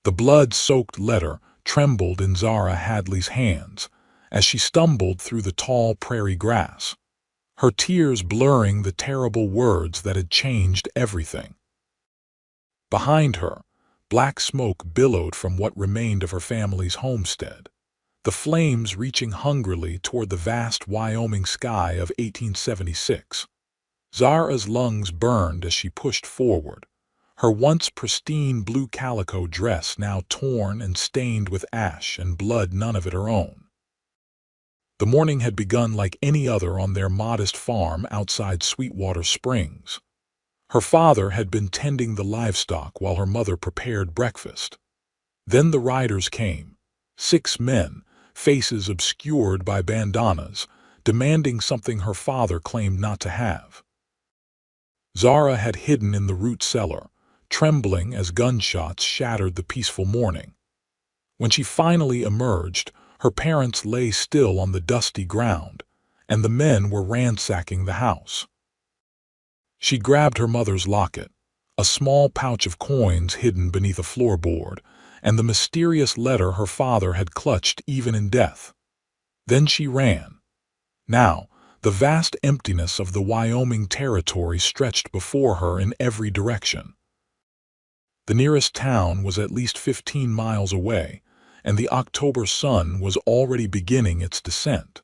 The blood-soaked letter trembled in Zara Hadley's hands as she stumbled through the tall prairie grass, her tears blurring the terrible words that had changed everything. Behind her, black smoke billowed from what remained of her family's homestead, the flames reaching hungrily toward the vast Wyoming sky of 1876. Zara's lungs burned as she pushed forward, her once pristine blue calico dress now torn and stained with ash and blood none of it her own. The morning had begun like any other on their modest farm outside Sweetwater Springs. Her father had been tending the livestock while her mother prepared breakfast. Then the riders came, 6 men, faces obscured by bandanas, demanding something her father claimed not to have. Zara had hidden in the root cellar, trembling as gunshots shattered the peaceful morning. When she finally emerged, her parents lay still on the dusty ground, and the men were ransacking the house. She grabbed her mother's locket, a small pouch of coins hidden beneath a floorboard, and the mysterious letter her father had clutched even in death. Then she ran. Now, the vast emptiness of the Wyoming territory stretched before her in every direction. The nearest town was at least 15 miles away, and the October sun was already beginning its descent.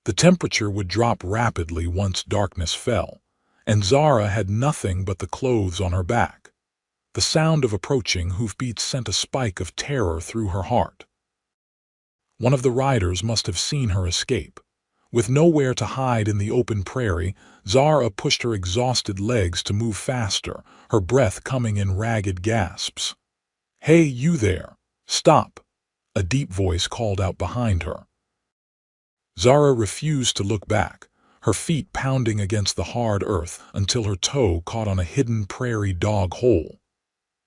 The temperature would drop rapidly once darkness fell, and Zara had nothing but the clothes on her back. The sound of approaching hoofbeats sent a spike of terror through her heart. One of the riders must have seen her escape. With nowhere to hide in the open prairie, Zara pushed her exhausted legs to move faster, her breath coming in ragged gasps. "Hey, you there! Stop!" a deep voice called out behind her. Zara refused to look back, her feet pounding against the hard earth until her toe caught on a hidden prairie dog hole.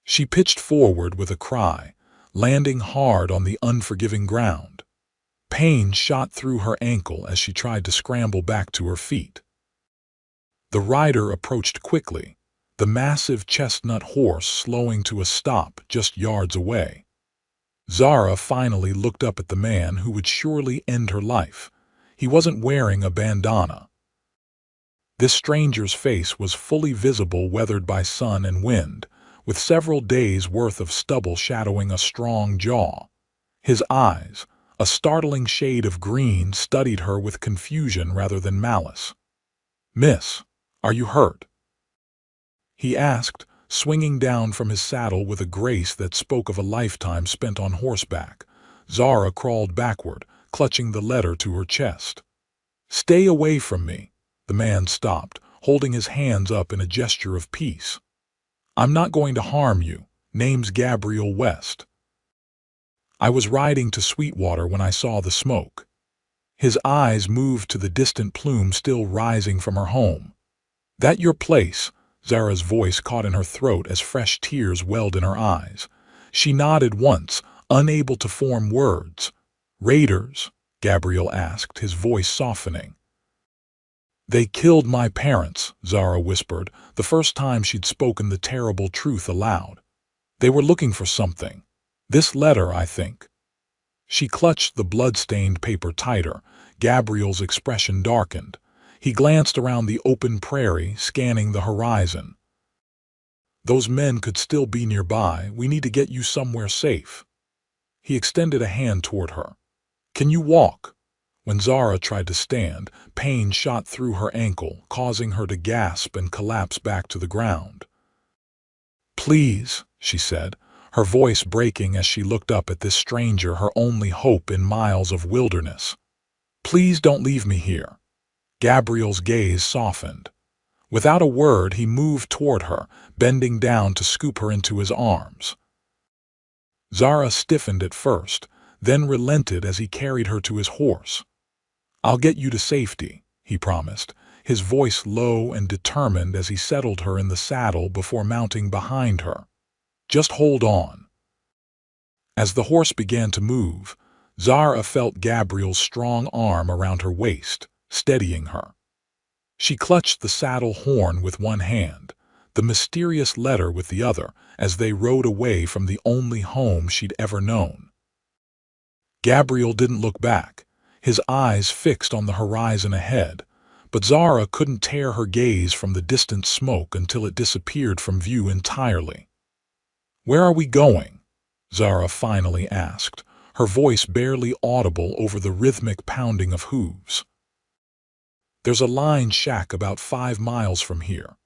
She pitched forward with a cry, landing hard on the unforgiving ground. Pain shot through her ankle as she tried to scramble back to her feet. The rider approached quickly, the massive chestnut horse slowing to a stop just yards away. Zara finally looked up at the man who would surely end her life. He wasn't wearing a bandana. This stranger's face was fully visible, weathered by sun and wind, with several days' worth of stubble shadowing a strong jaw. His eyes, a startling shade of green, studied her with confusion rather than malice. "Miss, are you hurt?" he asked, swinging down from his saddle with a grace that spoke of a lifetime spent on horseback. Zara crawled backward, clutching the letter to her chest. "Stay away from me." The man stopped, holding his hands up in a gesture of peace. "I'm not going to harm you. Name's Gabriel West. I was riding to Sweetwater when I saw the smoke." His eyes moved to the distant plume still rising from her home. "That your place?" Zara's voice caught in her throat as fresh tears welled in her eyes. She nodded once, unable to form words. "Raiders?" Gabriel asked, his voice softening. "They killed my parents," Zara whispered, the first time she'd spoken the terrible truth aloud. "They were looking for something. This letter, I think." She clutched the blood-stained paper tighter. Gabriel's expression darkened. He glanced around the open prairie, scanning the horizon. "Those men could still be nearby. We need to get you somewhere safe." He extended a hand toward her. "Can you walk?" When Zara tried to stand, pain shot through her ankle, causing her to gasp and collapse back to the ground. "Please," she said, her voice breaking as she looked up at this stranger, her only hope in miles of wilderness. "Please don't leave me here." Gabriel's gaze softened. Without a word, he moved toward her, bending down to scoop her into his arms. Zara stiffened at first, then relented as he carried her to his horse. "I'll get you to safety," he promised, his voice low and determined as he settled her in the saddle before mounting behind her. "Just hold on." As the horse began to move, Zara felt Gabriel's strong arm around her waist, steadying her. She clutched the saddle horn with one hand, the mysterious letter with the other, as they rode away from the only home she'd ever known. Gabriel didn't look back, his eyes fixed on the horizon ahead, but Zara couldn't tear her gaze from the distant smoke until it disappeared from view entirely. "Where are we going?" Zara finally asked, her voice barely audible over the rhythmic pounding of hooves. "There's a line shack about 5 miles from here.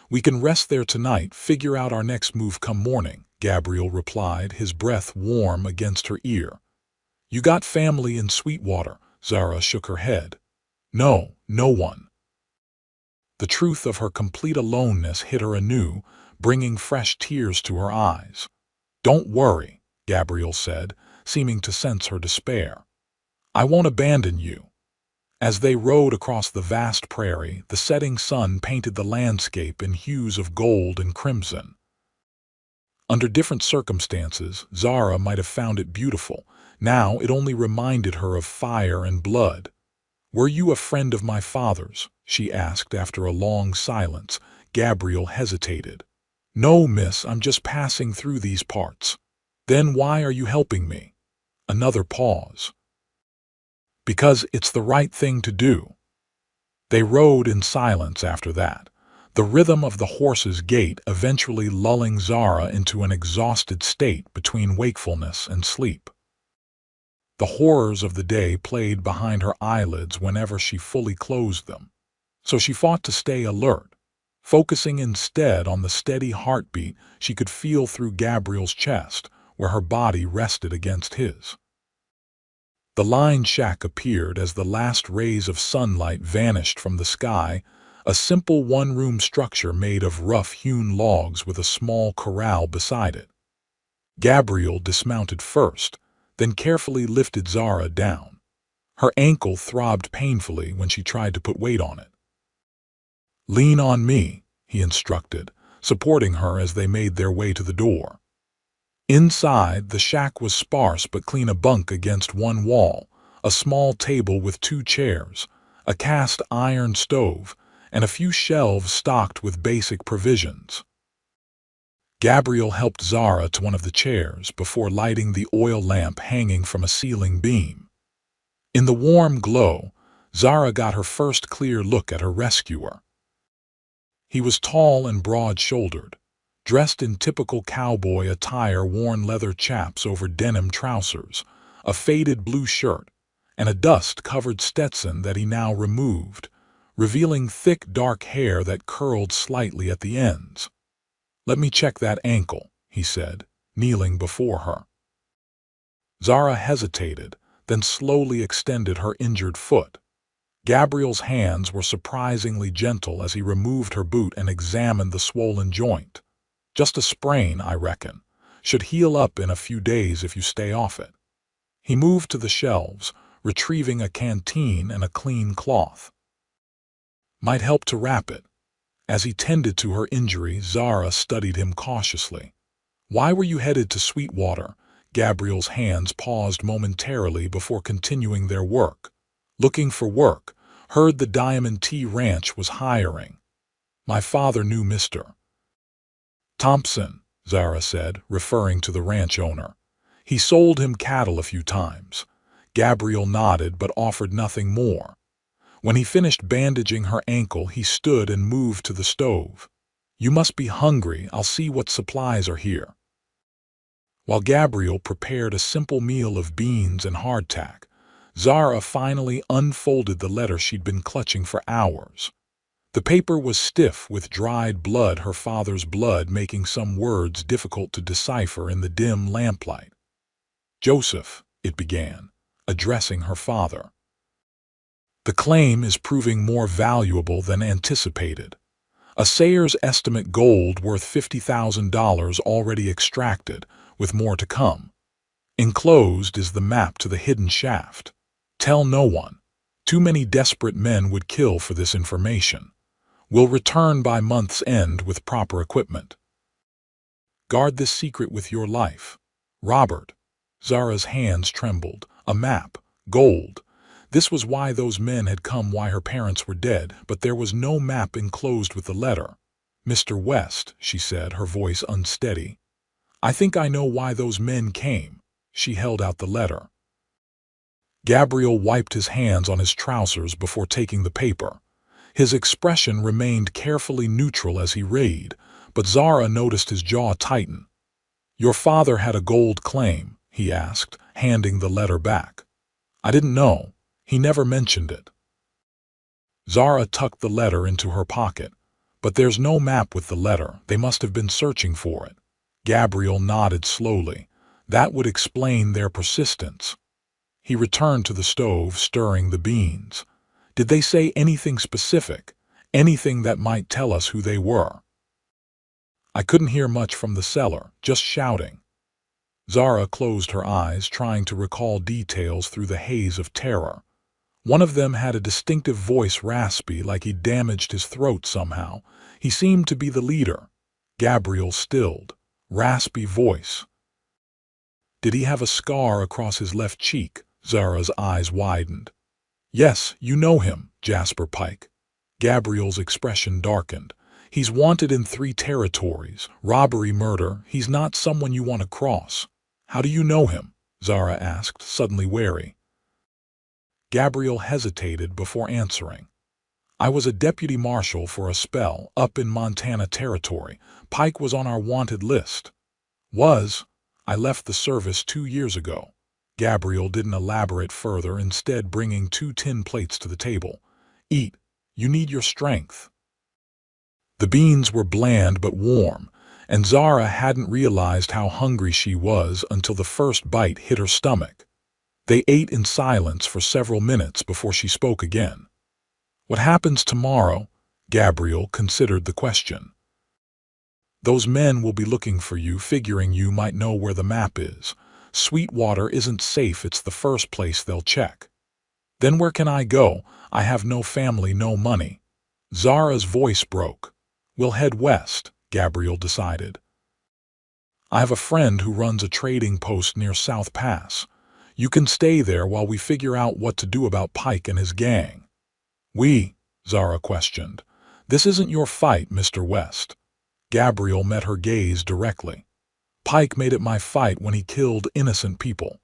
We can rest there tonight, figure out our next move come morning," Gabriel replied, his breath warm against her ear. "You got family in Sweetwater?" Zara shook her head. "No, no one." The truth of her complete aloneness hit her anew, bringing fresh tears to her eyes. "Don't worry," Gabriel said, seeming to sense her despair. "I won't abandon you." As they rode across the vast prairie, the setting sun painted the landscape in hues of gold and crimson. Under different circumstances, Zara might have found it beautiful. Now it only reminded her of fire and blood. "Were you a friend of my father's?" she asked after a long silence. Gabriel hesitated. "No, miss, I'm just passing through these parts." "Then why are you helping me?" Another pause. "Because it's the right thing to do." They rode in silence after that, the rhythm of the horse's gait eventually lulling Zara into an exhausted state between wakefulness and sleep. The horrors of the day played behind her eyelids whenever she fully closed them, so she fought to stay alert, focusing instead on the steady heartbeat she could feel through Gabriel's chest, where her body rested against his. The line shack appeared as the last rays of sunlight vanished from the sky, a simple one-room structure made of rough-hewn logs with a small corral beside it. Gabriel dismounted first, then carefully lifted Zara down. Her ankle throbbed painfully when she tried to put weight on it. "Lean on me," he instructed, supporting her as they made their way to the door. Inside, the shack was sparse but clean: a bunk against one wall, a small table with 2 chairs, a cast iron stove, and a few shelves stocked with basic provisions. Gabriel helped Zara to one of the chairs before lighting the oil lamp hanging from a ceiling beam. In the warm glow, Zara got her first clear look at her rescuer. He was tall and broad-shouldered, dressed in typical cowboy attire: worn leather chaps over denim trousers, a faded blue shirt, and a dust-covered Stetson that he now removed, revealing thick dark hair that curled slightly at the ends. "Let me check that ankle," he said, kneeling before her. Zara hesitated, then slowly extended her injured foot. Gabriel's hands were surprisingly gentle as he removed her boot and examined the swollen joint. "Just a sprain, I reckon. Should heal up in a few days if you stay off it." He moved to the shelves, retrieving a canteen and a clean cloth. "Might help to wrap it." As he tended to her injury, Zara studied him cautiously. "Why were you headed to Sweetwater?" Gabriel's hands paused momentarily before continuing their work. "Looking for work. Heard the Diamond T Ranch was hiring. My father knew Mr. Thompson," Zara said, referring to the ranch owner. "He sold him cattle a few times." Gabriel nodded but offered nothing more. When he finished bandaging her ankle, he stood and moved to the stove. "You must be hungry. I'll see what supplies are here." While Gabriel prepared a simple meal of beans and hardtack, Zara finally unfolded the letter she'd been clutching for hours. The paper was stiff with dried blood, her father's blood, making some words difficult to decipher in the dim lamplight. "Joseph," it began, addressing her father. "The claim is proving more valuable than anticipated. A Sayers estimate gold worth $50,000 already extracted, with more to come. Enclosed is the map to the hidden shaft. Tell no one. Too many desperate men would kill for this information. Will return by month's end with proper equipment. Guard this secret with your life. Robert." Zara's hands trembled. A map. Gold. This was why those men had come, why her parents were dead, but there was no map enclosed with the letter. Mr. West, she said, her voice unsteady. I think I know why those men came. She held out the letter. Gabriel wiped his hands on his trousers before taking the paper. His expression remained carefully neutral as he read, but Zara noticed his jaw tighten. Your father had a gold claim, he asked, handing the letter back. I didn't know. He never mentioned it. Zara tucked the letter into her pocket. But there's no map with the letter. They must have been searching for it. Gabriel nodded slowly. That would explain their persistence. He returned to the stove, stirring the beans. Did they say anything specific? Anything that might tell us who they were? I couldn't hear much from the cellar, just shouting. Zara closed her eyes, trying to recall details through the haze of terror. One of them had a distinctive voice, raspy, like he'd damaged his throat somehow. He seemed to be the leader. Gabriel stilled. Raspy voice. Did he have a scar across his left cheek? Zara's eyes widened. Yes, you know him, Jasper Pike. Gabriel's expression darkened. He's wanted in 3 territories. Robbery, murder. He's not someone you want to cross. How do you know him? Zara asked, suddenly wary. Gabriel hesitated before answering. I was a deputy marshal for a spell up in Montana Territory. Pike was on our wanted list. I left the service 2 years ago. Gabriel didn't elaborate further, instead bringing 2 tin plates to the table. Eat. You need your strength. The beans were bland but warm, and Zara hadn't realized how hungry she was until the first bite hit her stomach. They ate in silence for several minutes before she spoke again. What happens tomorrow? Gabriel considered the question. Those men will be looking for you, figuring you might know where the map is. Sweetwater isn't safe. It's the first place they'll check. Then where can I go? I have no family, no money. Zara's voice broke. We'll head west, Gabriel decided. I have a friend who runs a trading post near South Pass. You can stay there while we figure out what to do about Pike and his gang. Zara questioned. This isn't your fight, Mr. West. Gabriel met her gaze directly. Pike made it my fight when he killed innocent people.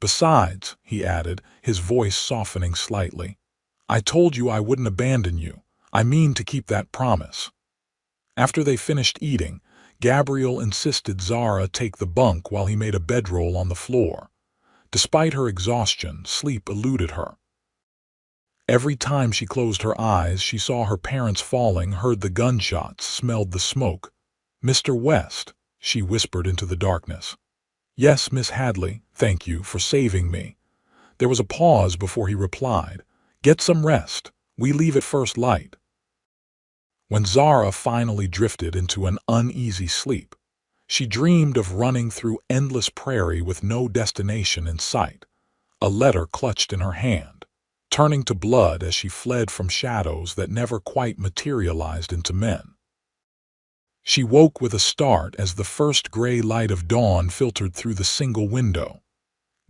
Besides, he added, his voice softening slightly, I told you I wouldn't abandon you. I mean to keep that promise. After they finished eating, Gabriel insisted Zara take the bunk while he made a bedroll on the floor. Despite her exhaustion, sleep eluded her. Every time she closed her eyes, she saw her parents falling, heard the gunshots, smelled the smoke. Mr. West, she whispered into the darkness. Yes, Miss Hadley, thank you for saving me. There was a pause before he replied. Get some rest. We leave at first light. When Zara finally drifted into an uneasy sleep, she dreamed of running through endless prairie with no destination in sight, a letter clutched in her hand, turning to blood as she fled from shadows that never quite materialized into men. She woke with a start as the first gray light of dawn filtered through the single window.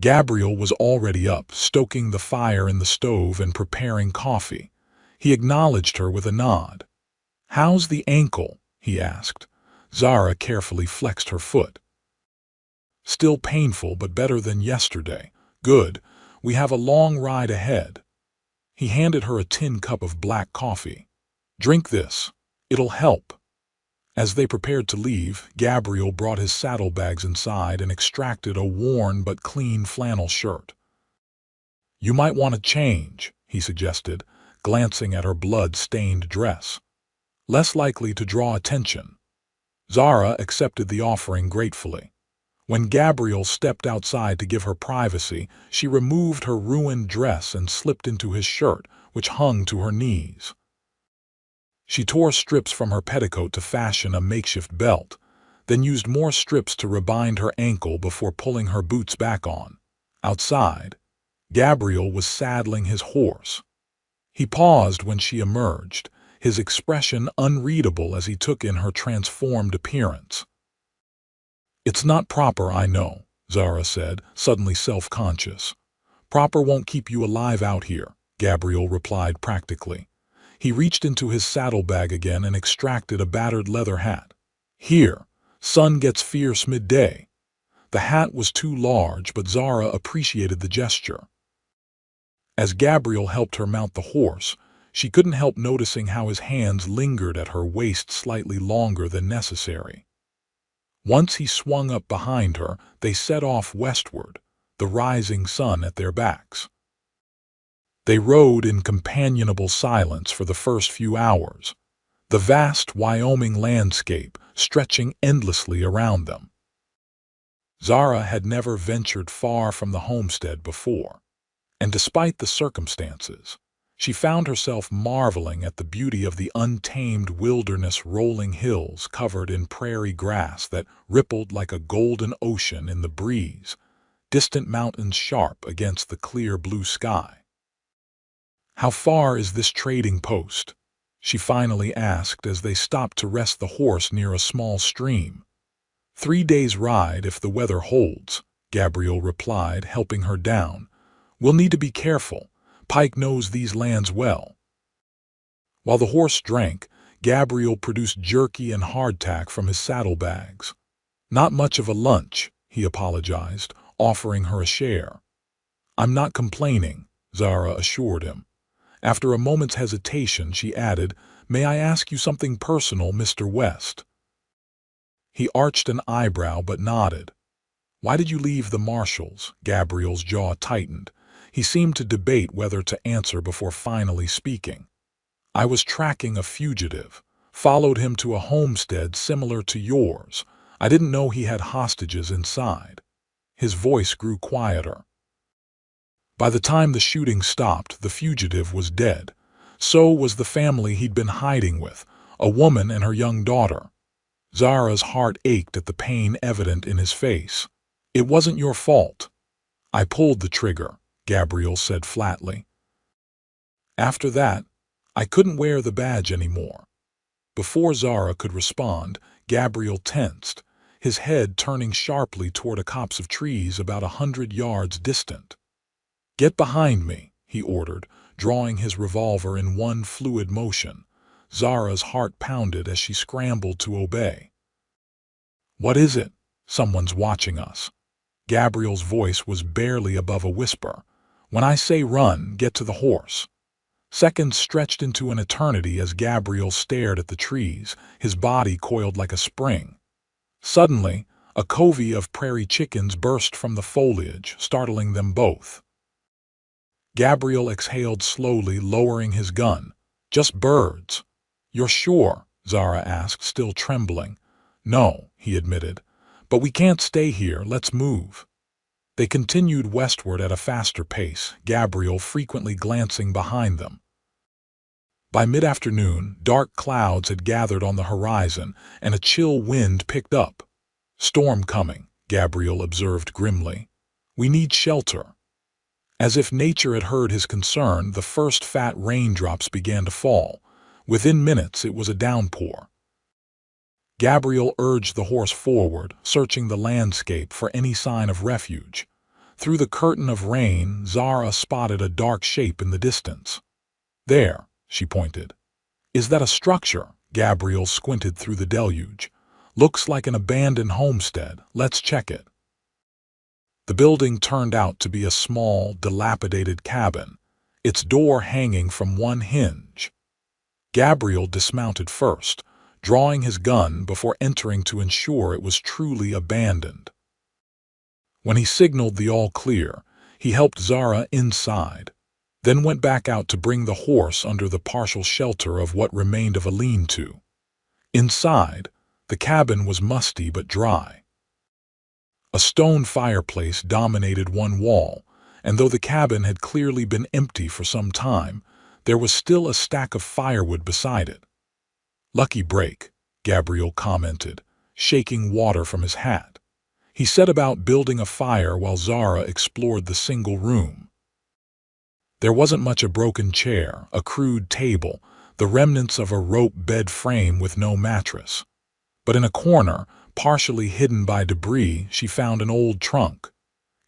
Gabriel was already up, stoking the fire in the stove and preparing coffee. He acknowledged her with a nod. How's the ankle? He asked. Zara carefully flexed her foot. Still painful, but better than yesterday. Good. We have a long ride ahead. He handed her a tin cup of black coffee. Drink this. It'll help. As they prepared to leave, Gabriel brought his saddlebags inside and extracted a worn but clean flannel shirt. You might want to change, he suggested, glancing at her blood-stained dress. Less likely to draw attention. Zara accepted the offering gratefully. When Gabriel stepped outside to give her privacy, she removed her ruined dress and slipped into his shirt, which hung to her knees. She tore strips from her petticoat to fashion a makeshift belt, then used more strips to rebind her ankle before pulling her boots back on. Outside, Gabriel was saddling his horse. He paused when she emerged, his expression unreadable as he took in her transformed appearance. It's not proper, I know, Zara said, suddenly self-conscious. Proper won't keep you alive out here, Gabriel replied practically. He reached into his saddlebag again and extracted a battered leather hat. "Here, sun gets fierce midday." The hat was too large, but Zara appreciated the gesture. As Gabriel helped her mount the horse, she couldn't help noticing how his hands lingered at her waist slightly longer than necessary. Once he swung up behind her, they set off westward, the rising sun at their backs. They rode in companionable silence for the first few hours, the vast Wyoming landscape stretching endlessly around them. Zara had never ventured far from the homestead before, and despite the circumstances, she found herself marveling at the beauty of the untamed wilderness, rolling hills covered in prairie grass that rippled like a golden ocean in the breeze, distant mountains sharp against the clear blue sky. "How far is this trading post?" she finally asked as they stopped to rest the horse near a small stream. "3 days' ride if the weather holds," Gabriel replied, helping her down. "We'll need to be careful. Pike knows these lands well." While the horse drank, Gabriel produced jerky and hardtack from his saddlebags. "Not much of a lunch," he apologized, offering her a share. "I'm not complaining," Zara assured him. After a moment's hesitation, she added, "May I ask you something personal, Mr. West?" He arched an eyebrow but nodded. "Why did you leave the Marshalls?" Gabriel's jaw tightened. He seemed to debate whether to answer before finally speaking. "I was tracking a fugitive. Followed him to a homestead similar to yours. I didn't know he had hostages inside." His voice grew quieter. "By the time the shooting stopped, the fugitive was dead. So was the family he'd been hiding with, a woman and her young daughter." Zara's heart ached at the pain evident in his face. "It wasn't your fault." "I pulled the trigger," Gabriel said flatly. "After that, I couldn't wear the badge anymore." Before Zara could respond, Gabriel tensed, his head turning sharply toward a copse of trees about 100 yards distant. "Get behind me," he ordered, drawing his revolver in one fluid motion. Zara's heart pounded as she scrambled to obey. "What is it?" "Someone's watching us." Gabriel's voice was barely above a whisper. "When I say run, get to the horse." Seconds stretched into an eternity as Gabriel stared at the trees, his body coiled like a spring. Suddenly, a covey of prairie chickens burst from the foliage, startling them both. Gabriel exhaled slowly, lowering his gun. "Just birds." "You're sure?" Zara asked, still trembling. "No," he admitted. "But we can't stay here. Let's move." They continued westward at a faster pace, Gabriel frequently glancing behind them. By mid-afternoon, dark clouds had gathered on the horizon, and a chill wind picked up. "Storm coming," Gabriel observed grimly. "We need shelter." As if nature had heard his concern, the first fat raindrops began to fall. Within minutes, it was a downpour. Gabriel urged the horse forward, searching the landscape for any sign of refuge. Through the curtain of rain, Zara spotted a dark shape in the distance. "There," she pointed. "Is that a structure?" Gabriel squinted through the deluge. "Looks like an abandoned homestead. Let's check it." The building turned out to be a small, dilapidated cabin, its door hanging from one hinge. Gabriel dismounted first, drawing his gun before entering to ensure it was truly abandoned. When he signaled the all clear, he helped Zara inside, then went back out to bring the horse under the partial shelter of what remained of a lean-to. Inside, the cabin was musty but dry. A stone fireplace dominated one wall, and though the cabin had clearly been empty for some time, there was still a stack of firewood beside it. "Lucky break," Gabriel commented, shaking water from his hat. He set about building a fire while Zara explored the single room. There wasn't much: a broken chair, a crude table, the remnants of a rope bed frame with no mattress. But in a corner, partially hidden by debris, she found an old trunk.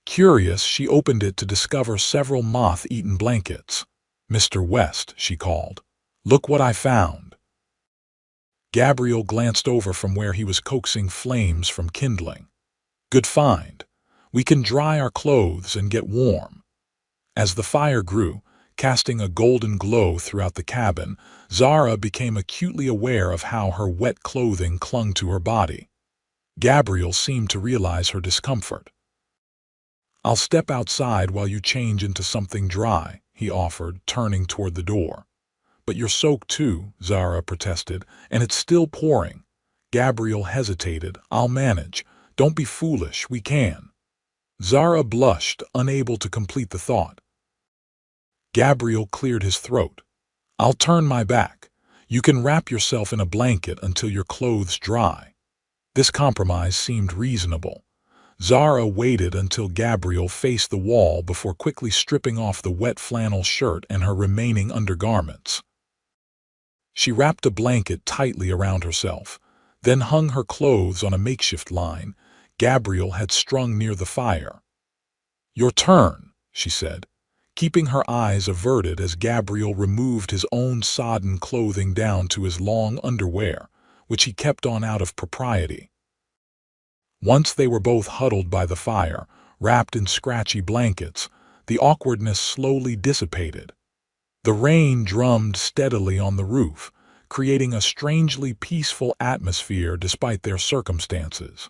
Curious, she opened it to discover several moth-eaten blankets. "Mr. West," she called. Look what I found. Gabriel glanced over from where he was coaxing flames from kindling. Good find. We can dry our clothes and get warm. As the fire grew, casting a golden glow throughout the cabin, Zara became acutely aware of how her wet clothing clung to her body. Gabriel seemed to realize her discomfort. "I'll step outside while you change into something dry," he offered, turning toward the door. "But you're soaked too," Zara protested, "and it's still pouring." Gabriel hesitated. "I'll manage. Don't be foolish, we can." Zara blushed, unable to complete the thought. Gabriel cleared his throat. "I'll turn my back. You can wrap yourself in a blanket until your clothes dry." This compromise seemed reasonable. Zara waited until Gabriel faced the wall before quickly stripping off the wet flannel shirt and her remaining undergarments. She wrapped a blanket tightly around herself, then hung her clothes on a makeshift line Gabriel had strung near the fire. "Your turn," she said, keeping her eyes averted as Gabriel removed his own sodden clothing down to his long underwear, which he kept on out of propriety. Once they were both huddled by the fire, wrapped in scratchy blankets, the awkwardness slowly dissipated. The rain drummed steadily on the roof, creating a strangely peaceful atmosphere despite their circumstances.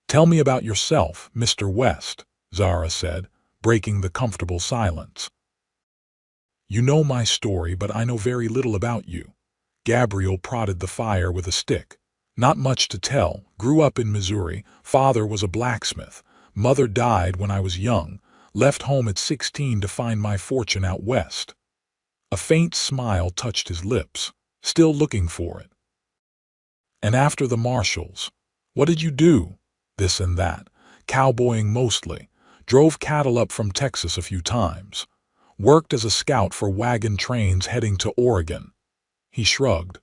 "Tell me about yourself, Mr. West," Zara said, breaking the comfortable silence. "You know my story, but I know very little about you." Gabriel prodded the fire with a stick. "Not much to tell. Grew up in Missouri. Father was a blacksmith. Mother died when I was young. Left home at 16 to find my fortune out west." A faint smile touched his lips. "Still looking for it." "And after the Marshalls, what did you do?" "This and that. Cowboying mostly. Drove cattle up from Texas a few times. Worked as a scout for wagon trains heading to Oregon." He shrugged.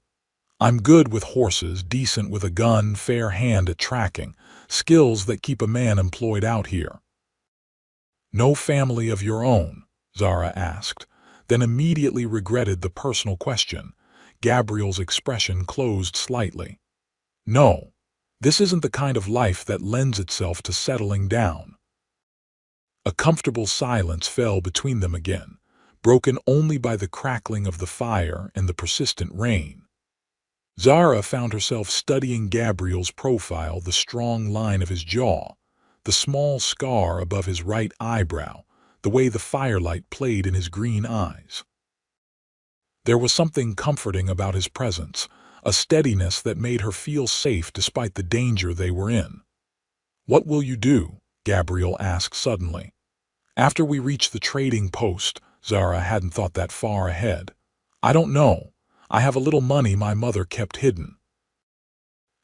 "I'm good with horses, decent with a gun, fair hand at tracking. Skills that keep a man employed out here." "No family of your own?" Zara asked, then immediately regretted the personal question. Gabriel's expression closed slightly. "No, this isn't the kind of life that lends itself to settling down." A comfortable silence fell between them again, broken only by the crackling of the fire and the persistent rain. Zara found herself studying Gabriel's profile, the strong line of his jaw, the small scar above his right eyebrow, the way the firelight played in his green eyes. There was something comforting about his presence, a steadiness that made her feel safe despite the danger they were in. "What will you do?" Gabriel asked suddenly. "After we reach the trading post." Zara hadn't thought that far ahead. "I don't know. I have a little money my mother kept hidden.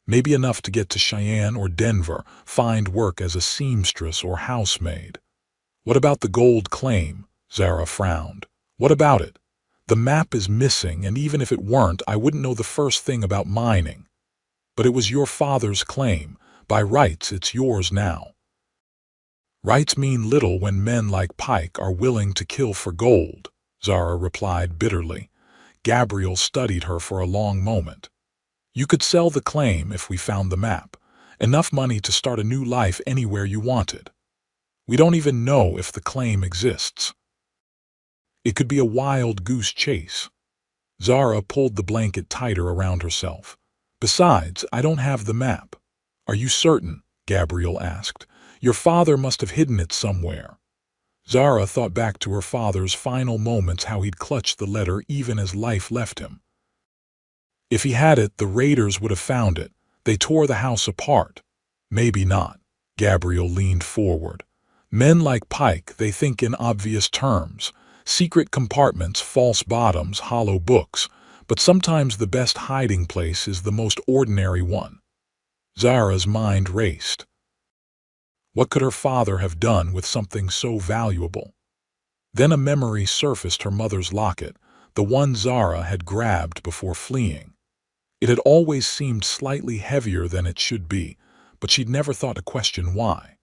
Maybe enough to get to Cheyenne or Denver, find work as a seamstress or housemaid." "What about the gold claim?" Zara frowned. "What about it? The map is missing, and even if it weren't, I wouldn't know the first thing about mining." "But it was your father's claim. By rights, it's yours now." "Rights mean little when men like Pike are willing to kill for gold," Zara replied bitterly. Gabriel studied her for a long moment. "You could sell the claim if we found the map. Enough money to start a new life anywhere you wanted. We don't even know if the claim exists. It could be a wild goose chase." Zara pulled the blanket tighter around herself. "Besides, I don't have the map." "Are you certain?" Gabriel asked. "Your father must have hidden it somewhere." Zara thought back to her father's final moments, how he'd clutched the letter even as life left him. "If he had it, the raiders would have found it. They tore the house apart." "Maybe not." Gabriel leaned forward. "Men like Pike, they think in obvious terms. Secret compartments, false bottoms, hollow books. But sometimes the best hiding place is the most ordinary one." Zara's mind raced. What could her father have done with something so valuable? Then a memory surfaced, her mother's locket, the one Zara had grabbed before fleeing. It had always seemed slightly heavier than it should be, but she'd never thought to question why.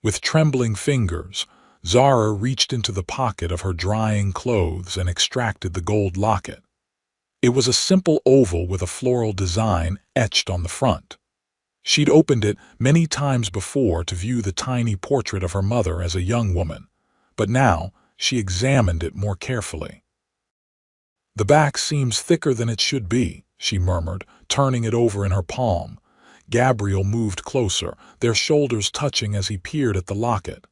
With trembling fingers, Zara reached into the pocket of her drying clothes and extracted the gold locket. It was a simple oval with a floral design etched on the front. She'd opened it many times before to view the tiny portrait of her mother as a young woman, but now she examined it more carefully. "The back seems thicker than it should be," she murmured, turning it over in her palm. Gabriel moved closer, their shoulders touching as he peered at the locket.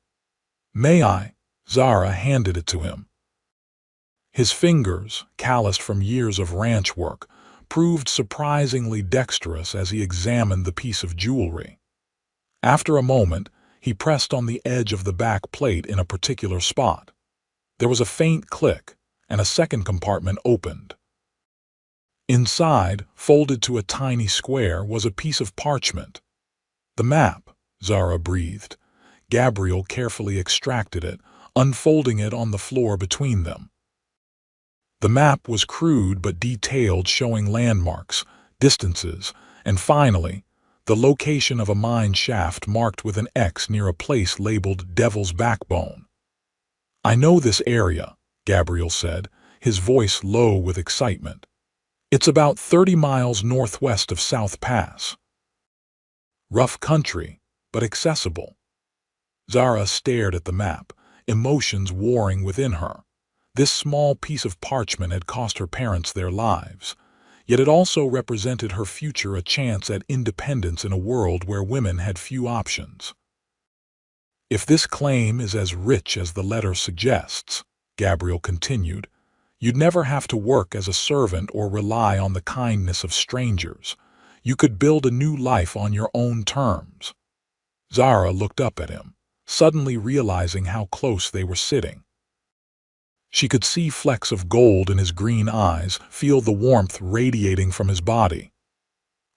"May I?" Zara handed it to him. His fingers, calloused from years of ranch work, proved surprisingly dexterous as he examined the piece of jewelry. After a moment, he pressed on the edge of the back plate in a particular spot. There was a faint click, and a second compartment opened. Inside, folded to a tiny square, was a piece of parchment. "The map," Zara breathed. Gabriel carefully extracted it, unfolding it on the floor between them. The map was crude but detailed, showing landmarks, distances, and finally, the location of a mine shaft marked with an X near a place labeled Devil's Backbone. "I know this area," Gabriel said, his voice low with excitement. "It's about 30 miles northwest of South Pass. Rough country, but accessible." Zara stared at the map, emotions warring within her. This small piece of parchment had cost her parents their lives, yet it also represented her future, a chance at independence in a world where women had few options. "If this claim is as rich as the letter suggests," Gabriel continued, "you'd never have to work as a servant or rely on the kindness of strangers. You could build a new life on your own terms." Zara looked up at him, suddenly realizing how close they were sitting. She could see flecks of gold in his green eyes, feel the warmth radiating from his body.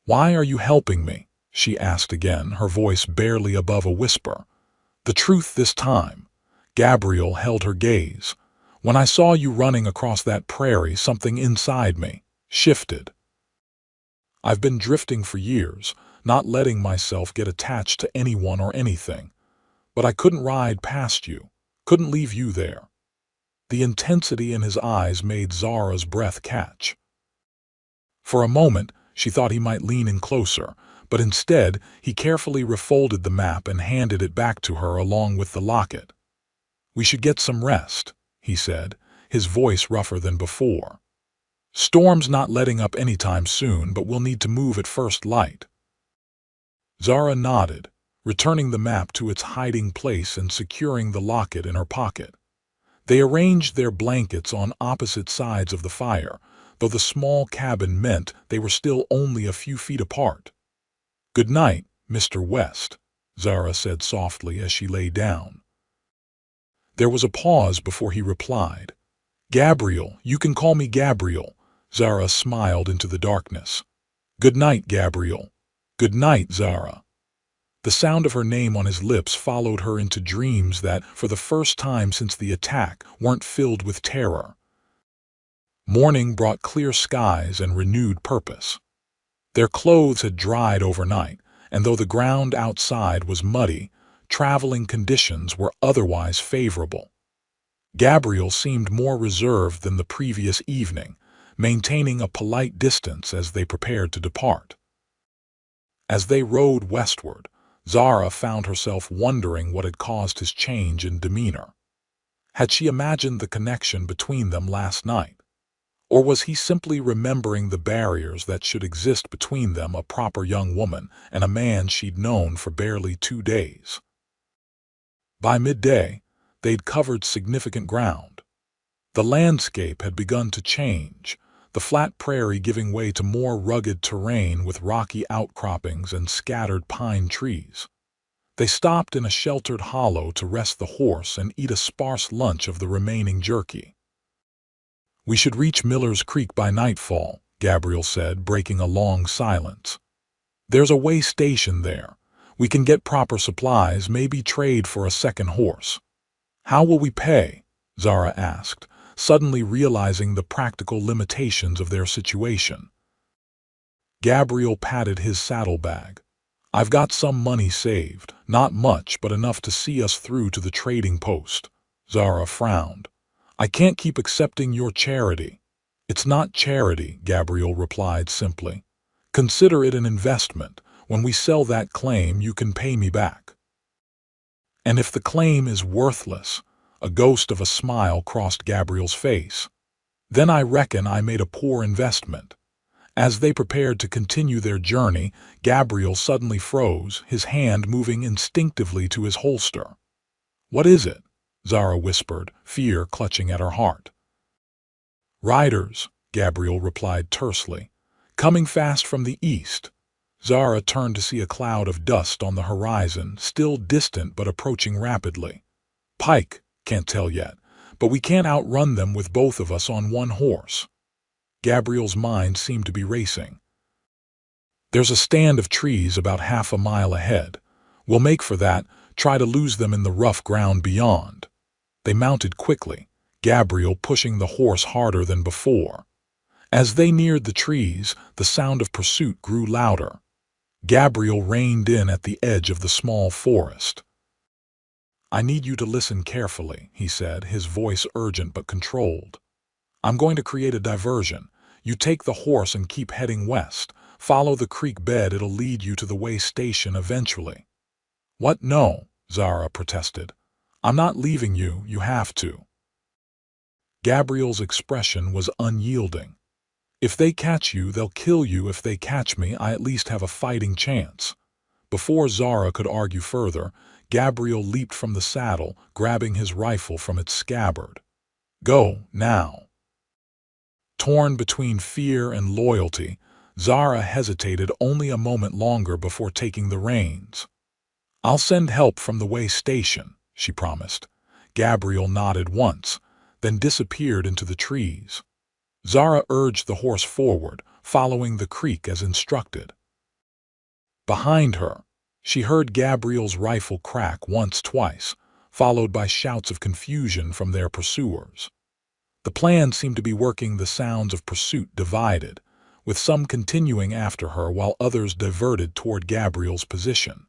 "Why are you helping me?" she asked again, her voice barely above a whisper. "The truth this time." Gabriel held her gaze. "When I saw you running across that prairie, something inside me shifted. I've been drifting for years, not letting myself get attached to anyone or anything. But I couldn't ride past you, couldn't leave you there." The intensity in his eyes made Zara's breath catch. For a moment, she thought he might lean in closer, but instead, he carefully refolded the map and handed it back to her along with the locket. "We should get some rest," he said, his voice rougher than before. "Storm's not letting up anytime soon, but we'll need to move at first light." Zara nodded, returning the map to its hiding place and securing the locket in her pocket. They arranged their blankets on opposite sides of the fire, though the small cabin meant they were still only a few feet apart. "Good night, Mr. West," Zara said softly as she lay down. There was a pause before he replied. "Gabriel, you can call me Gabriel." Zara smiled into the darkness. "Good night, Gabriel." "Good night, Zara." The sound of her name on his lips followed her into dreams that, for the first time since the attack, weren't filled with terror. Morning brought clear skies and renewed purpose. Their clothes had dried overnight, and though the ground outside was muddy, traveling conditions were otherwise favorable. Gabriel seemed more reserved than the previous evening, maintaining a polite distance as they prepared to depart. As they rode westward, Zara found herself wondering what had caused his change in demeanor. Had she imagined the connection between them last night? Or was he simply remembering the barriers that should exist between them, a proper young woman and a man she'd known for barely 2 days? By midday, they'd covered significant ground. The landscape had begun to change, the flat prairie giving way to more rugged terrain with rocky outcroppings and scattered pine trees. They stopped in a sheltered hollow to rest the horse and eat a sparse lunch of the remaining jerky. "We should reach Miller's Creek by nightfall," Gabriel said, breaking a long silence. "There's a way station there. We can get proper supplies, maybe trade for a second horse." "How will we pay?" Zara asked, suddenly realizing the practical limitations of their situation. Gabriel patted his saddlebag. "I've got some money saved, not much but enough to see us through to the trading post." Zara frowned. "I can't keep accepting your charity." "It's not charity," Gabriel replied simply. "Consider it an investment. When we sell that claim, you can pay me back." "And if the claim is worthless," a ghost of a smile crossed Gabriel's face, "then I reckon I made a poor investment." As they prepared to continue their journey, Gabriel suddenly froze, his hand moving instinctively to his holster. "What is it?" Zara whispered, fear clutching at her heart. "Riders," Gabriel replied tersely, "coming fast from the east." Zara turned to see a cloud of dust on the horizon, still distant but approaching rapidly. "Pike, can't tell yet, but we can't outrun them with both of us on one horse." Gabriel's mind seemed to be racing. "There's a stand of trees about half a mile ahead. We'll make for that, try to lose them in the rough ground beyond." They mounted quickly, Gabriel pushing the horse harder than before. As they neared the trees, the sound of pursuit grew louder. Gabriel reined in at the edge of the small forest. "I need you to listen carefully," he said, his voice urgent but controlled. "I'm going to create a diversion. You take the horse and keep heading west. Follow the creek bed, it'll lead you to the way station eventually." "What? No," Zara protested. "I'm not leaving you, you have to." Gabriel's expression was unyielding. "If they catch you, they'll kill you. If they catch me, I at least have a fighting chance." Before Zara could argue further, Gabriel leaped from the saddle, grabbing his rifle from its scabbard. "Go, now." Torn between fear and loyalty, Zara hesitated only a moment longer before taking the reins. "I'll send help from the way station," she promised. Gabriel nodded once, then disappeared into the trees. Zara urged the horse forward, following the creek as instructed. Behind her, she heard Gabriel's rifle crack twice, followed by shouts of confusion from their pursuers. The plan seemed to be working. The sounds of pursuit divided, with some continuing after her while others diverted toward Gabriel's position.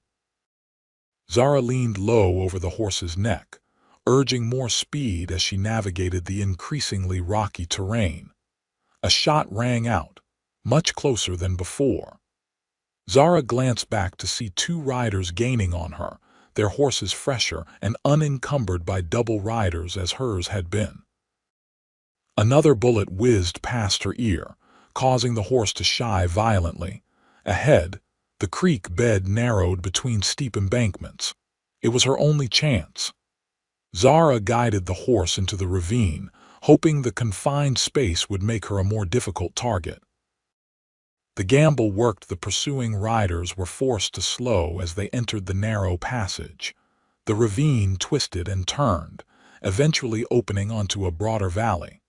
Zara leaned low over the horse's neck, urging more speed as she navigated the increasingly rocky terrain. A shot rang out, much closer than before. Zara glanced back to see two riders gaining on her, their horses fresher and unencumbered by double riders as hers had been. Another bullet whizzed past her ear, causing the horse to shy violently. Ahead, the creek bed narrowed between steep embankments. It was her only chance. Zara guided the horse into the ravine, hoping the confined space would make her a more difficult target. The gamble worked. The pursuing riders were forced to slow as they entered the narrow passage. The ravine twisted and turned, eventually opening onto a broader valley.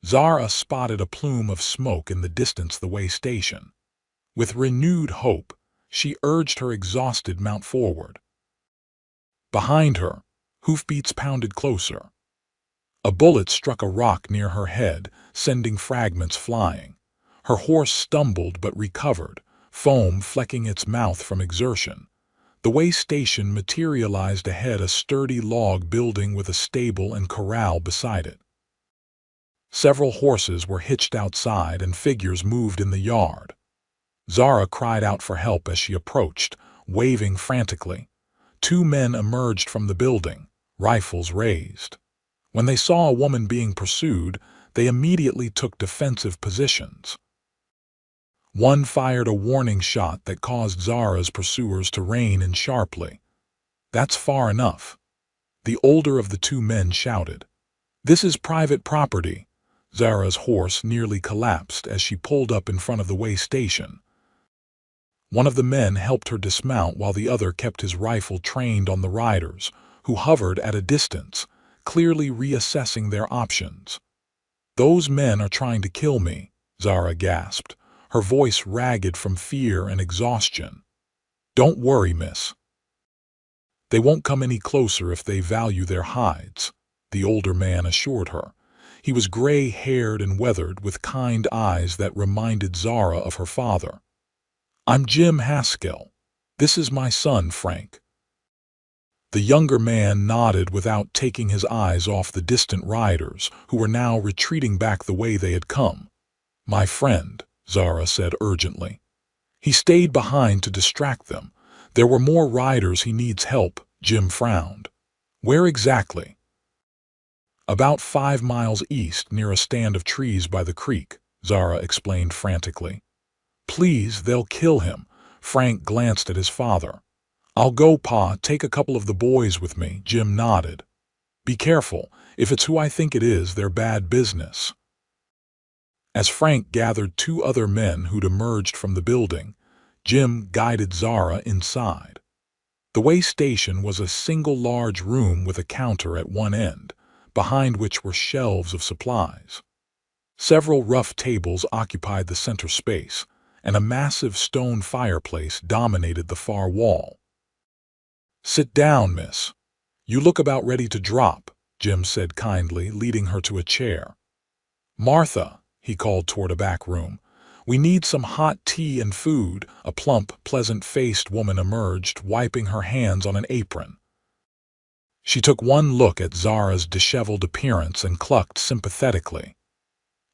Zara spotted a plume of smoke in the distance, the way station. With renewed hope, she urged her exhausted mount forward. Behind her, hoofbeats pounded closer. A bullet struck a rock near her head, sending fragments flying. Her horse stumbled but recovered, foam flecking its mouth from exertion. The way station materialized ahead, a sturdy log building with a stable and corral beside it. Several horses were hitched outside and figures moved in the yard. Zara cried out for help as she approached, waving frantically. Two men emerged from the building, rifles raised. When they saw a woman being pursued, they immediately took defensive positions. One fired a warning shot that caused Zara's pursuers to rein in sharply. "That's far enough," the older of the two men shouted. "This is private property." Zara's horse nearly collapsed as she pulled up in front of the way station. One of the men helped her dismount while the other kept his rifle trained on the riders, who hovered at a distance, clearly reassessing their options. "Those men are trying to kill me," Zara gasped, her voice ragged from fear and exhaustion. "Don't worry, miss. They won't come any closer if they value their hides," the older man assured her. He was gray-haired and weathered, with kind eyes that reminded Zara of her father. "I'm Jim Haskell. This is my son, Frank." The younger man nodded without taking his eyes off the distant riders, who were now retreating back the way they had come. "My friend," Zara said urgently. "He stayed behind to distract them. There were more riders. He needs help." Jim frowned. "Where exactly?" "About 5 miles east, near a stand of trees by the creek," Zara explained frantically. "Please, they'll kill him." Frank glanced at his father. "I'll go, Pa. Take a couple of the boys with me." Jim nodded. "Be careful. If it's who I think it is, they're bad business." As Frank gathered 2 other men who'd emerged from the building, Jim guided Zara inside. The way station was a single large room with a counter at one end, behind which were shelves of supplies. Several rough tables occupied the center space, and a massive stone fireplace dominated the far wall. "Sit down, miss. You look about ready to drop," Jim said kindly, leading her to a chair. "Martha," he called toward a back room, "we need some hot tea and food." A plump, pleasant-faced woman emerged, wiping her hands on an apron. She took one look at Zara's disheveled appearance and clucked sympathetically.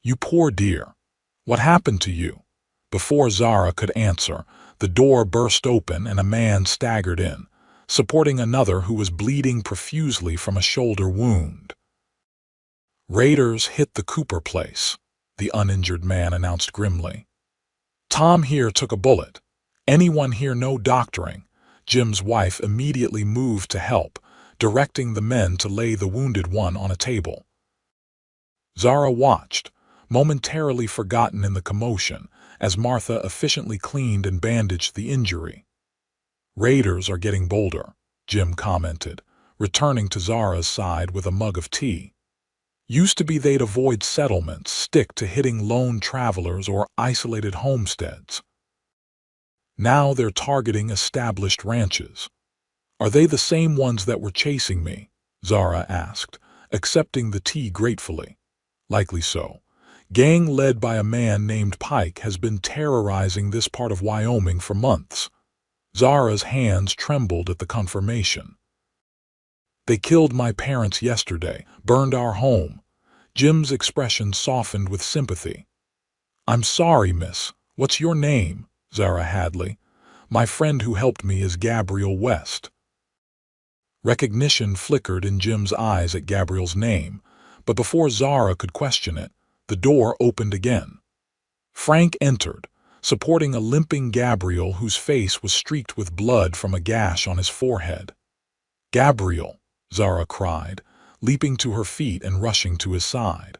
"You poor dear. What happened to you?" Before Zara could answer, the door burst open and a man staggered in, supporting another who was bleeding profusely from a shoulder wound. "Raiders hit the Cooper place," the uninjured man announced grimly. "Tom here took a bullet. Anyone here know doctoring?" Jim's wife immediately moved to help, directing the men to lay the wounded one on a table. Zara watched, momentarily forgotten in the commotion, as Martha efficiently cleaned and bandaged the injury. "Raiders are getting bolder," Jim commented, returning to Zara's side with a mug of tea. "Used to be they'd avoid settlements, stick to hitting lone travelers or isolated homesteads. Now they're targeting established ranches." "Are they the same ones that were chasing me?" Zara asked, accepting the tea gratefully. "Likely so. Gang led by a man named Pike has been terrorizing this part of Wyoming for months." Zara's hands trembled at the confirmation. "They killed my parents yesterday, burned our home." Jim's expression softened with sympathy. "I'm sorry, miss. What's your name?" "Zara Hadley. My friend who helped me is Gabriel West." Recognition flickered in Jim's eyes at Gabriel's name, but before Zara could question it, the door opened again. Frank entered, supporting a limping Gabriel whose face was streaked with blood from a gash on his forehead. "Gabriel!" Zara cried, leaping to her feet and rushing to his side.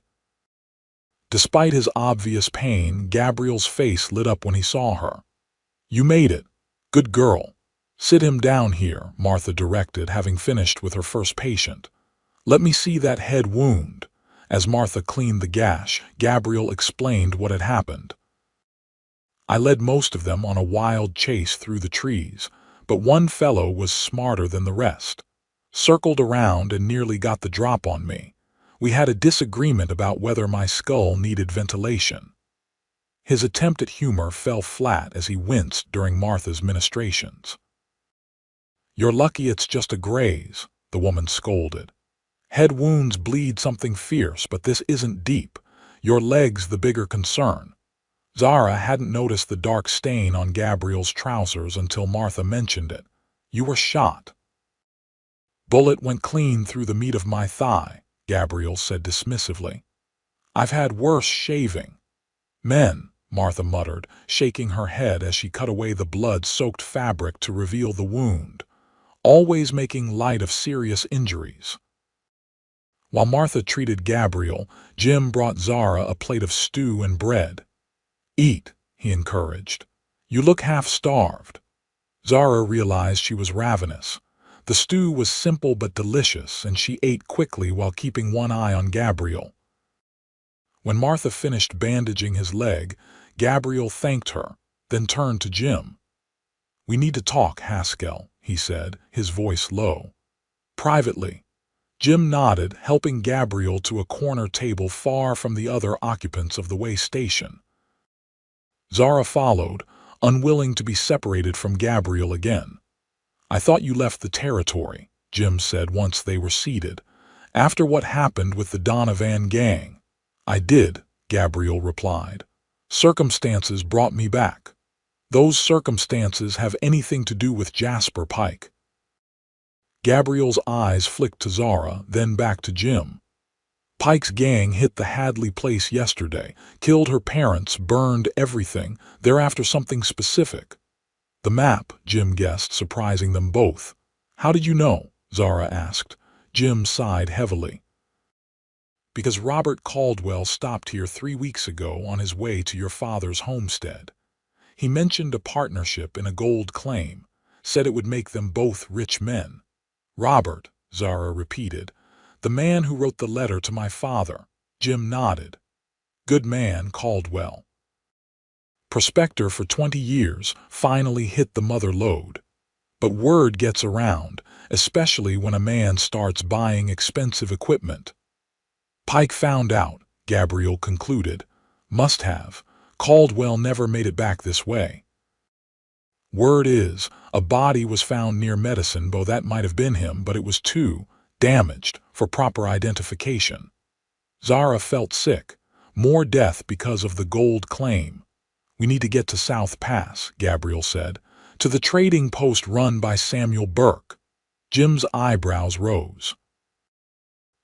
Despite his obvious pain, Gabriel's face lit up when he saw her. "You made it. Good girl. Sit him down here," Martha directed, having finished with her first patient. "Let me see that head wound." As Martha cleaned the gash, Gabriel explained what had happened. "I led most of them on a wild chase through the trees, but one fellow was smarter than the rest. Circled around and nearly got the drop on me. We had a disagreement about whether my skull needed ventilation." His attempt at humor fell flat as he winced during Martha's ministrations. "You're lucky it's just a graze," the woman scolded. "Head wounds bleed something fierce, but this isn't deep. Your leg's the bigger concern." Zara hadn't noticed the dark stain on Gabriel's trousers until Martha mentioned it. "You were shot." "Bullet went clean through the meat of my thigh," Gabriel said dismissively. "I've had worse shaving." "Men," Martha muttered, shaking her head as she cut away the blood-soaked fabric to reveal the wound, "always making light of serious injuries." While Martha treated Gabriel, Jim brought Zara a plate of stew and bread. "Eat," he encouraged. "You look half-starved." Zara realized she was ravenous. The stew was simple but delicious, and she ate quickly while keeping one eye on Gabriel. When Martha finished bandaging his leg, Gabriel thanked her, then turned to Jim. "We need to talk, Haskell," he said, his voice low. "Privately." Jim nodded, helping Gabriel to a corner table far from the other occupants of the way station. Zara followed, unwilling to be separated from Gabriel again. "I thought you left the territory," Jim said once they were seated. "After what happened with the Donovan gang." "I did," Gabriel replied. "Circumstances brought me back." "Those circumstances have anything to do with Jasper Pike?" Gabriel's eyes flicked to Zara, then back to Jim. "Pike's gang hit the Hadley place yesterday, killed her parents, burned everything. They're after something specific." "The map," Jim guessed, surprising them both. "How did you know?" Zara asked. Jim sighed heavily. "Because Robert Caldwell stopped here 3 weeks ago on his way to your father's homestead. He mentioned a partnership in a gold claim, said it would make them both rich men." "Robert," Zara repeated. "The man who wrote the letter to my father." Jim nodded. "Good man, Caldwell. Prospector for 20 years, finally hit the mother lode. But word gets around, especially when a man starts buying expensive equipment." "Pike found out," Gabriel concluded. "Must have. Caldwell never made it back this way." "Word is, a body was found near Medicine Bow. That might have been him, but it was too damaged for proper identification." Zara felt sick. More death because of the gold claim. "We need to get to South Pass," Gabriel said. "To the trading post run by Samuel Burke." Jim's eyebrows rose.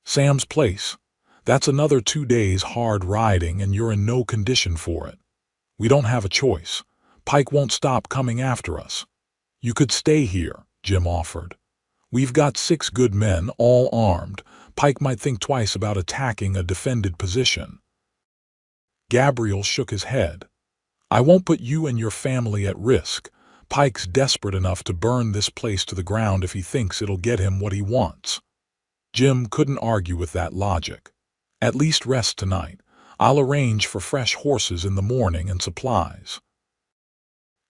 "Sam's place. That's another 2 days hard riding, and you're in no condition for it." "We don't have a choice. Pike won't stop coming after us." "You could stay here," Jim offered. "We've got 6 good men, all armed. Pike might think twice about attacking a defended position." Gabriel shook his head. "I won't put you and your family at risk. Pike's desperate enough to burn this place to the ground if he thinks it'll get him what he wants." Jim couldn't argue with that logic. "At least rest tonight. I'll arrange for fresh horses in the morning and supplies."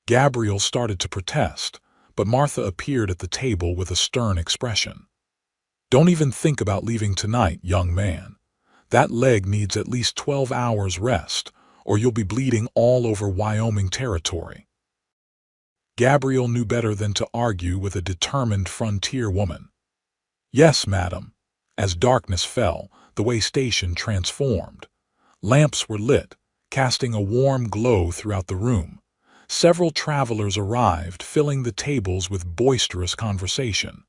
Gabriel started to protest, but Martha appeared at the table with a stern expression. "Don't even think about leaving tonight, young man. That leg needs at least 12 hours rest, or you'll be bleeding all over Wyoming territory." Gabriel knew better than to argue with a determined frontier woman. "Yes, madam." As darkness fell, the way station transformed. Lamps were lit, casting a warm glow throughout the room. Several travelers arrived, filling the tables with boisterous conversation.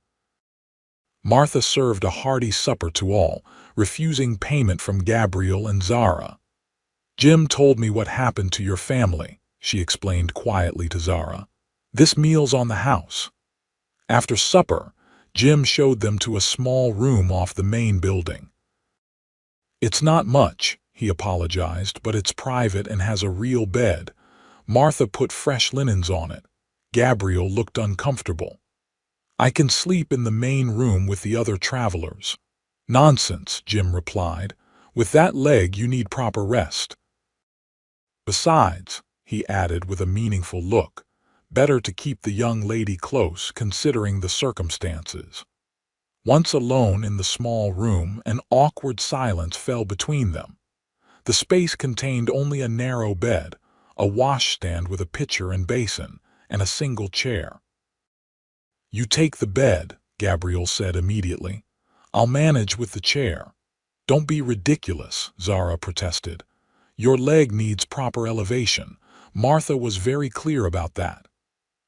Martha served a hearty supper to all, refusing payment from Gabriel and Zara. "Jim told me what happened to your family," she explained quietly to Zara. "This meal's on the house." After supper, Jim showed them to a small room off the main building. "It's not much," he apologized, "but it's private and has a real bed." Martha put fresh linens on it. Gabriel looked uncomfortable. "I can sleep in the main room with the other travelers." "Nonsense," Jim replied. "With that leg you need proper rest. Besides," he added with a meaningful look, "better to keep the young lady close, considering the circumstances." Once alone in the small room, an awkward silence fell between them. The space contained only a narrow bed, a washstand with a pitcher and basin, and a single chair. "You take the bed," Gabriel said immediately. "I'll manage with the chair." "Don't be ridiculous," Zara protested. "Your leg needs proper elevation." Martha was very clear about that.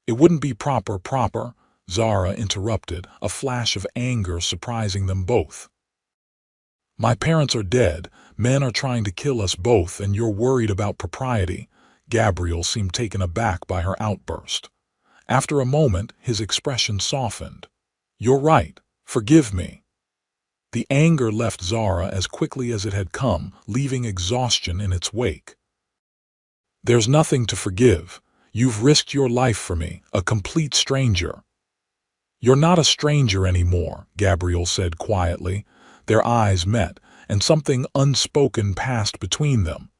"It wouldn't be proper," Zara interrupted, a flash of anger surprising them both. "My parents are dead, men are trying to kill us both, and you're worried about propriety." Gabriel seemed taken aback by her outburst. After a moment, his expression softened. "You're right. Forgive me." The anger left Zara as quickly as it had come, leaving exhaustion in its wake. "There's nothing to forgive. You've risked your life for me, a complete stranger." "You're not a stranger anymore," Gabriel said quietly. Their eyes met, and something unspoken passed between them.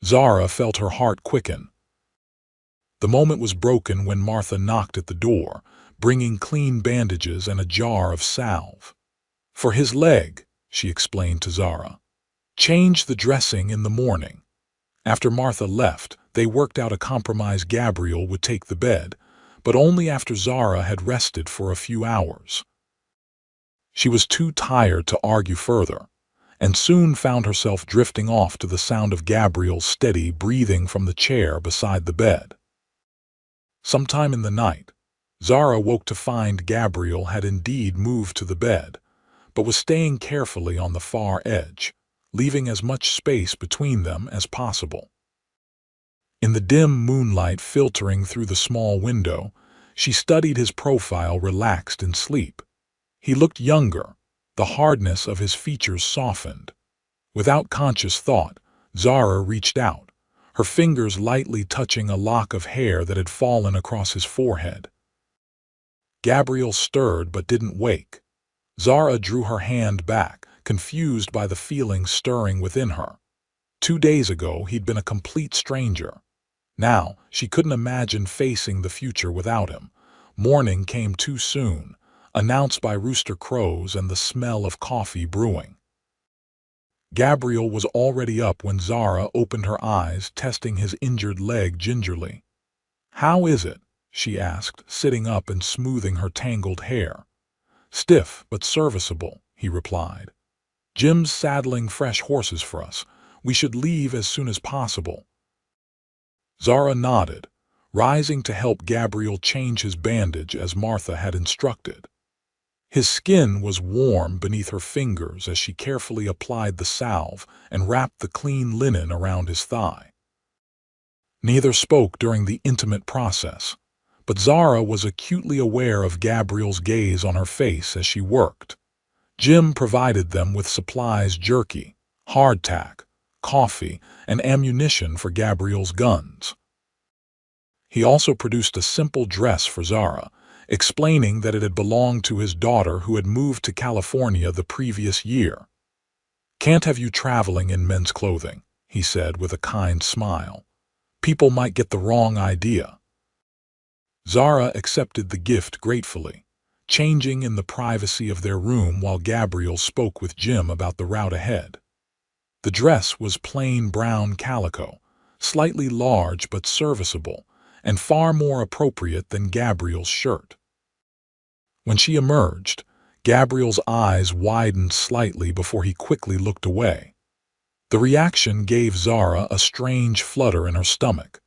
Zara felt her heart quicken. The moment was broken when Martha knocked at the door, bringing clean bandages and a jar of salve. "For his leg," she explained to Zara. "Change the dressing in the morning." After Martha left, they worked out a compromise. Gabriel would take the bed, but only after Zara had rested for a few hours. She was too tired to argue further, and soon found herself drifting off to the sound of Gabriel's steady breathing from the chair beside the bed. Sometime in the night, Zara woke to find Gabriel had indeed moved to the bed, but was staying carefully on the far edge, leaving as much space between them as possible. In the dim moonlight filtering through the small window, she studied his profile relaxed in sleep. He looked younger, the hardness of his features softened. Without conscious thought, Zara reached out, her fingers lightly touching a lock of hair that had fallen across his forehead. Gabriel stirred but didn't wake. Zara drew her hand back, confused by the feeling stirring within her. 2 days ago, he'd been a complete stranger. Now, she couldn't imagine facing the future without him. Morning came too soon, announced by rooster crows and the smell of coffee brewing. Gabriel was already up when Zara opened her eyes, testing his injured leg gingerly. "How is it?" she asked, sitting up and smoothing her tangled hair. "Stiff, but serviceable," he replied. "Jim's saddling fresh horses for us. We should leave as soon as possible." Zara nodded, rising to help Gabriel change his bandage as Martha had instructed. His skin was warm beneath her fingers as she carefully applied the salve and wrapped the clean linen around his thigh. Neither spoke during the intimate process, but Zara was acutely aware of Gabriel's gaze on her face as she worked. Jim provided them with supplies: jerky, hardtack, coffee, and ammunition for Gabriel's guns. He also produced a simple dress for Zara, explaining that it had belonged to his daughter who had moved to California the previous year. "Can't have you traveling in men's clothing," he said with a kind smile. "People might get the wrong idea." Zara accepted the gift gratefully, changing in the privacy of their room while Gabriel spoke with Jim about the route ahead. The dress was plain brown calico, slightly large but serviceable, and far more appropriate than Gabriel's shirt. When she emerged, Gabriel's eyes widened slightly before he quickly looked away. The reaction gave Zara a strange flutter in her stomach.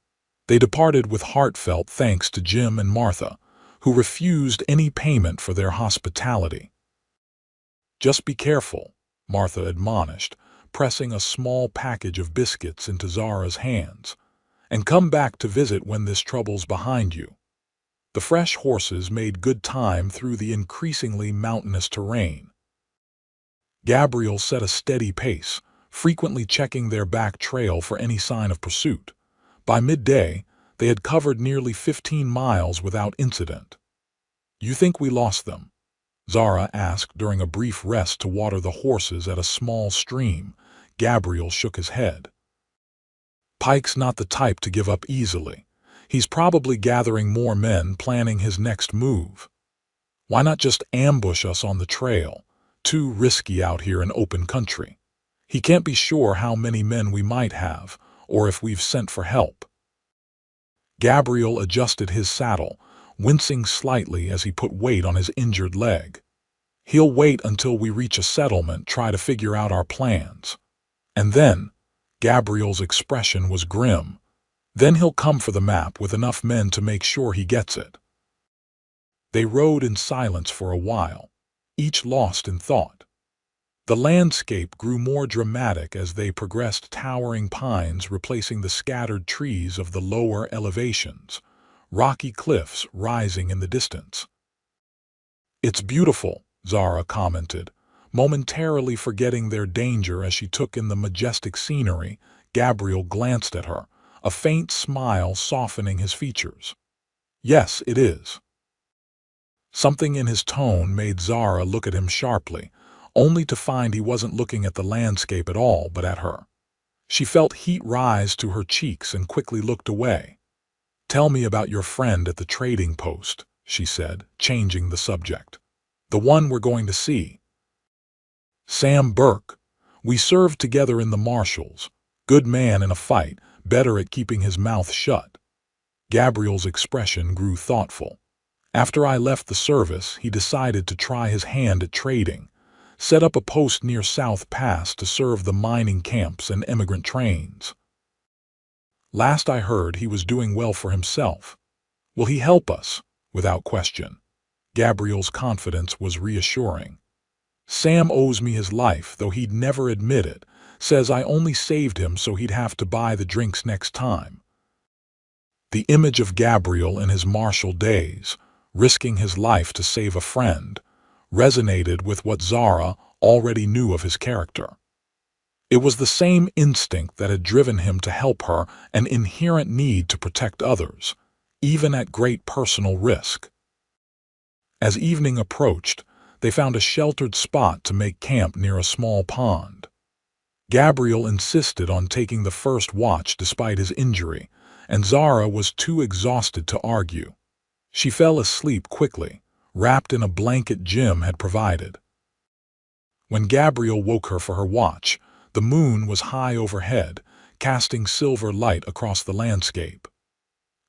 They departed with heartfelt thanks to Jim and Martha, who refused any payment for their hospitality. "Just be careful," Martha admonished, pressing a small package of biscuits into Zara's hands. "And come back to visit when this trouble's behind you." The fresh horses made good time through the increasingly mountainous terrain. Gabriel set a steady pace, frequently checking their back trail for any sign of pursuit. By midday, they had covered nearly 15 miles without incident. "You think we lost them?" Zara asked during a brief rest to water the horses at a small stream. Gabriel shook his head. "Pike's not the type to give up easily. He's probably gathering more men, planning his next move. Why not just ambush us on the trail? Too risky out here in open country. He can't be sure how many men we might have, or if we've sent for help." Gabriel adjusted his saddle, wincing slightly as he put weight on his injured leg. "He'll wait until we reach a settlement, try to figure out our plans. And then," Gabriel's expression was grim, "then he'll come for the map with enough men to make sure he gets it." They rode in silence for a while, each lost in thought. The landscape grew more dramatic as they progressed, towering pines replacing the scattered trees of the lower elevations, rocky cliffs rising in the distance. "It's beautiful," Zara commented, momentarily forgetting their danger as she took in the majestic scenery. Gabriel glanced at her, a faint smile softening his features. "Yes, it is." Something in his tone made Zara look at him sharply, only to find he wasn't looking at the landscape at all but at her. She felt heat rise to her cheeks and quickly looked away. "Tell me about your friend at the trading post," she said, changing the subject. "The one we're going to see." "Sam Burke. We served together in the Marshals. Good man in a fight, better at keeping his mouth shut." Gabriel's expression grew thoughtful. After I left the service, he decided to try his hand at trading, set up a post near South Pass to serve the mining camps and immigrant trains. Last I heard, he was doing well for himself. Will he help us? Without question. Gabriel's confidence was reassuring. Sam owes me his life, though he'd never admit it. Says I only saved him so he'd have to buy the drinks next time. The image of Gabriel in his martial days, risking his life to save a friend, resonated with what Zara already knew of his character. It was the same instinct that had driven him to help her, an inherent need to protect others, even at great personal risk. As evening approached, they found a sheltered spot to make camp near a small pond. Gabriel insisted on taking the first watch despite his injury, and Zara was too exhausted to argue. She fell asleep quickly, wrapped in a blanket Jim had provided. When Gabriel woke her for her watch, the moon was high overhead, casting silver light across the landscape.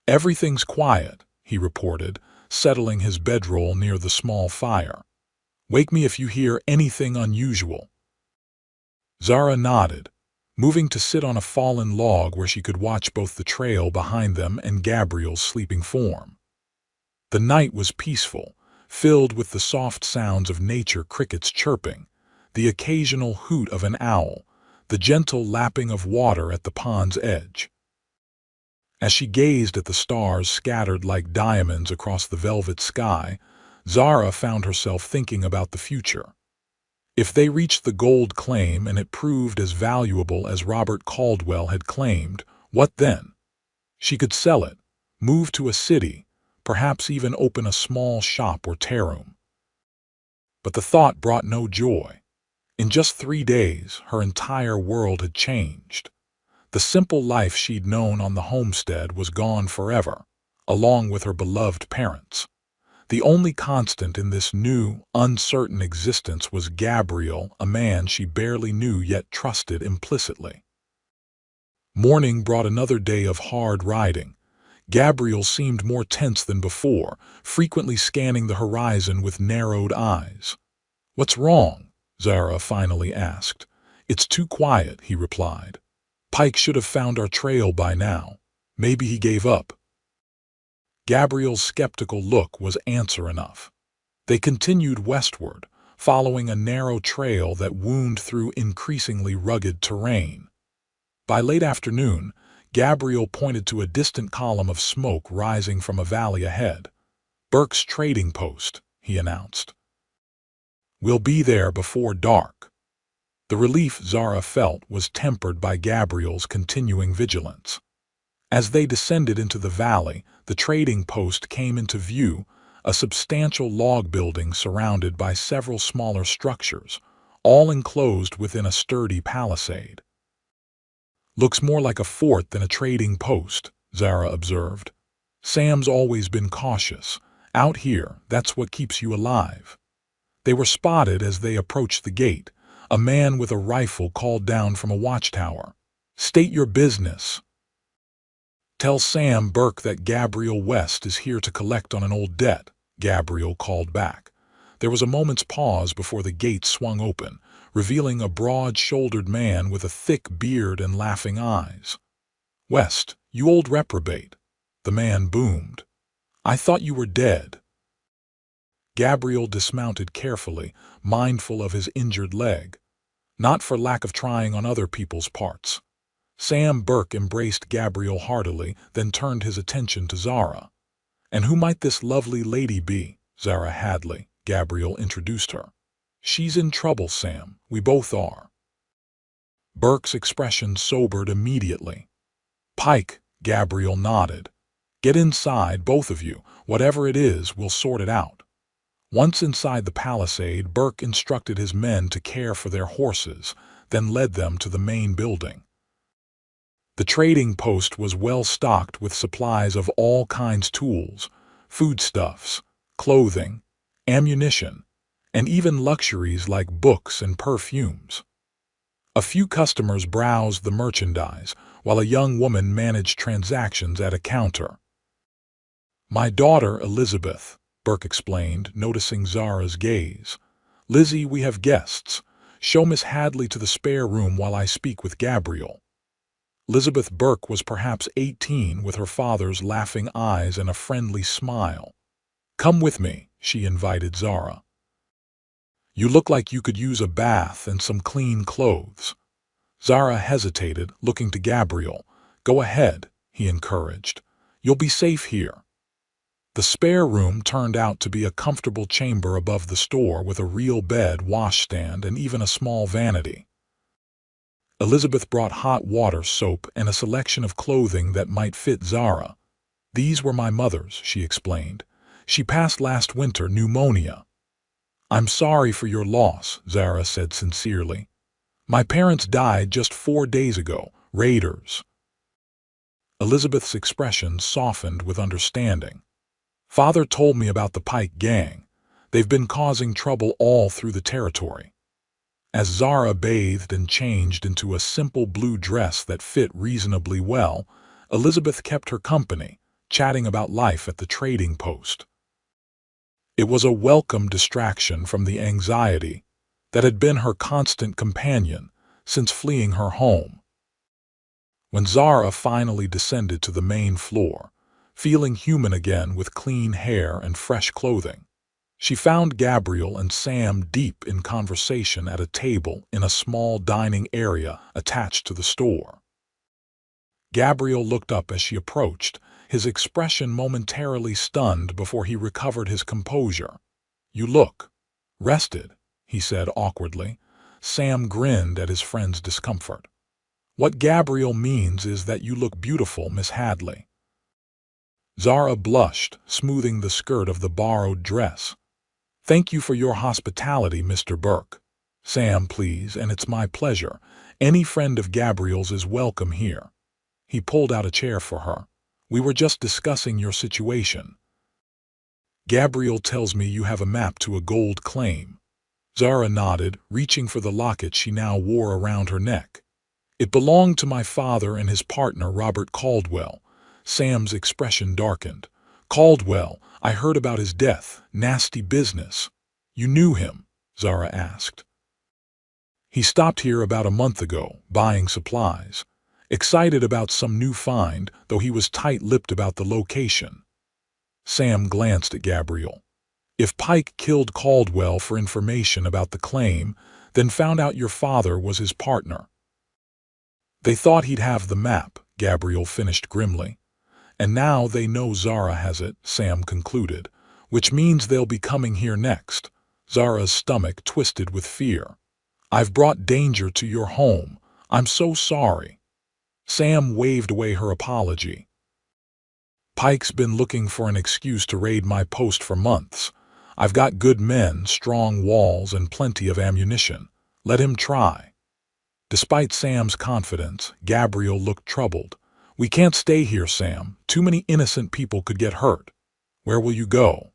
"Everything's quiet," he reported, settling his bedroll near the small fire. "Wake me if you hear anything unusual." Zara nodded, moving to sit on a fallen log where she could watch both the trail behind them and Gabriel's sleeping form. The night was peaceful, filled with the soft sounds of nature, crickets chirping, the occasional hoot of an owl, the gentle lapping of water at the pond's edge. As she gazed at the stars scattered like diamonds across the velvet sky, Zara found herself thinking about the future. If they reached the gold claim and it proved as valuable as Robert Caldwell had claimed, what then? She could sell it, move to a city, perhaps even open a small shop or taroom. But the thought brought no joy. In just 3 days, her entire world had changed. The simple life she'd known on the homestead was gone forever, along with her beloved parents. The only constant in this new, uncertain existence was Gabriel, a man she barely knew yet trusted implicitly. Morning brought another day of hard riding. Gabriel seemed more tense than before, frequently scanning the horizon with narrowed eyes. "What's wrong?" Zara finally asked. "It's too quiet," he replied. "Pike should have found our trail by now. Maybe he gave up." Gabriel's skeptical look was answer enough. They continued westward, following a narrow trail that wound through increasingly rugged terrain. By late afternoon, Gabriel pointed to a distant column of smoke rising from a valley ahead. "Burke's trading post," he announced. "We'll be there before dark." The relief Zara felt was tempered by Gabriel's continuing vigilance. As they descended into the valley, the trading post came into view, a substantial log building surrounded by several smaller structures, all enclosed within a sturdy palisade. "Looks more like a fort than a trading post," Zara observed. "Sam's always been cautious. Out here, that's what keeps you alive." They were spotted as they approached the gate. A man with a rifle called down from a watchtower. "State your business." "Tell Sam Burke that Gabriel West is here to collect on an old debt," Gabriel called back. There was a moment's pause before the gate swung open, revealing a broad-shouldered man with a thick beard and laughing eyes. "West, you old reprobate," the man boomed. "I thought you were dead." Gabriel dismounted carefully, mindful of his injured leg. Not for lack of trying on other people's parts. Sam Burke embraced Gabriel heartily, then turned his attention to Zara. "And who might this lovely lady be?" "Zara Hadley," Gabriel introduced her. "She's in trouble, Sam. We both are." Burke's expression sobered immediately. "Pike," Gabriel nodded. "Get inside, both of you. Whatever it is, we'll sort it out." Once inside the palisade, Burke instructed his men to care for their horses, then led them to the main building. The trading post was well stocked with supplies of all kinds: tools, foodstuffs, clothing, ammunition, and even luxuries like books and perfumes. A few customers browsed the merchandise, while a young woman managed transactions at a counter. "My daughter, Elizabeth," Burke explained, noticing Zara's gaze. "Lizzie, we have guests. Show Miss Hadley to the spare room while I speak with Gabriel." Elizabeth Burke was perhaps 18, with her father's laughing eyes and a friendly smile. "Come with me," she invited Zara. "You look like you could use a bath and some clean clothes." Zara hesitated, looking to Gabriel. "Go ahead," he encouraged. "You'll be safe here." The spare room turned out to be a comfortable chamber above the store with a real bed, washstand, and even a small vanity. Elizabeth brought hot water, soap, and a selection of clothing that might fit Zara. "These were my mother's," she explained. "She passed last winter, pneumonia." "I'm sorry for your loss," Zara said sincerely. "My parents died just 4 days ago, raiders." Elizabeth's expression softened with understanding. "Father told me about the Pike gang. They've been causing trouble all through the territory." As Zara bathed and changed into a simple blue dress that fit reasonably well, Elizabeth kept her company, chatting about life at the trading post. It was a welcome distraction from the anxiety that had been her constant companion since fleeing her home. When Zara finally descended to the main floor, feeling human again with clean hair and fresh clothing, she found Gabriel and Sam deep in conversation at a table in a small dining area attached to the store. Gabriel looked up as she approached, his expression momentarily stunned before he recovered his composure. "You look rested," he said awkwardly. Sam grinned at his friend's discomfort. "What Gabriel means is that you look beautiful, Miss Hadley." Zara blushed, smoothing the skirt of the borrowed dress. "Thank you for your hospitality, Mr. Burke." "Sam, please, and it's my pleasure. Any friend of Gabriel's is welcome here." He pulled out a chair for her. "We were just discussing your situation. Gabriel tells me you have a map to a gold claim." Zara nodded, reaching for the locket she now wore around her neck. "It belonged to my father and his partner, Robert Caldwell." Sam's expression darkened. "Caldwell, I heard about his death. Nasty business." "You knew him?" Zara asked. "He stopped here about a month ago, buying supplies. Excited about some new find, though he was tight-lipped about the location." Sam glanced at Gabriel. "If Pike killed Caldwell for information about the claim, then found out your father was his partner." "They thought he'd have the map," Gabriel finished grimly. "And now they know Zara has it," Sam concluded, "which means they'll be coming here next." Zara's stomach twisted with fear. "I've brought danger to your home. I'm so sorry." Sam waved away her apology. "Pike's been looking for an excuse to raid my post for months. I've got good men, strong walls, and plenty of ammunition. Let him try." Despite Sam's confidence, Gabriel looked troubled. "We can't stay here, Sam. Too many innocent people could get hurt. Where will you go?"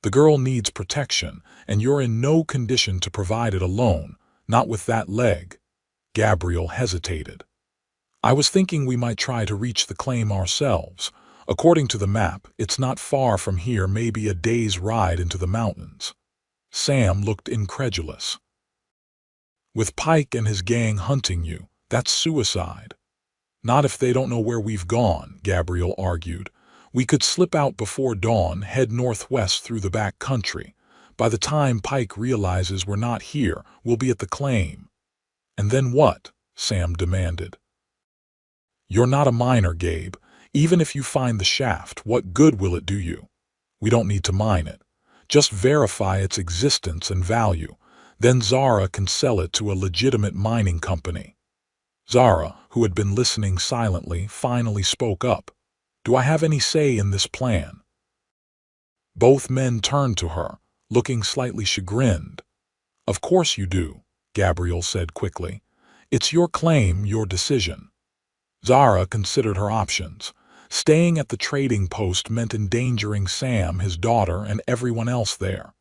"The girl needs protection, and you're in no condition to provide it alone, not with that leg." Gabriel hesitated. "I was thinking we might try to reach the claim ourselves. According to the map, it's not far from here, maybe a day's ride into the mountains." Sam looked incredulous. "With Pike and his gang hunting you, that's suicide." "Not if they don't know where we've gone," Gabriel argued. "We could slip out before dawn, head northwest through the back country. By the time Pike realizes we're not here, we'll be at the claim." "And then what?" Sam demanded. "You're not a miner, Gabe. Even if you find the shaft, what good will it do you? We don't need to mine it. Just verify its existence and value. Then Zara can sell it to a legitimate mining company." Zara, who had been listening silently, finally spoke up. "Do I have any say in this plan?" Both men turned to her, looking slightly chagrined. "Of course you do," Gabriel said quickly. "It's your claim, your decision." Zara considered her options. Staying at the trading post meant endangering Sam, his daughter, and everyone else there.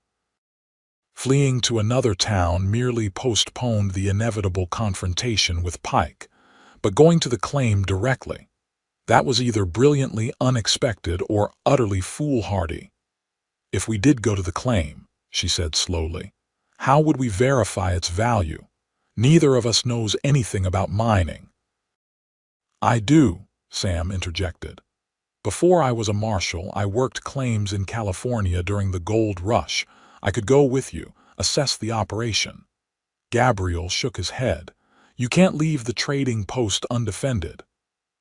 Fleeing to another town merely postponed the inevitable confrontation with Pike, but going to the claim directly, that was either brilliantly unexpected or utterly foolhardy. If we did go to the claim, she said slowly, how would we verify its value? Neither of us knows anything about mining. I do, Sam interjected. Before I was a marshal, I worked claims in California during the gold rush. I could go with you, assess the operation. Gabriel shook his head. You can't leave the trading post undefended.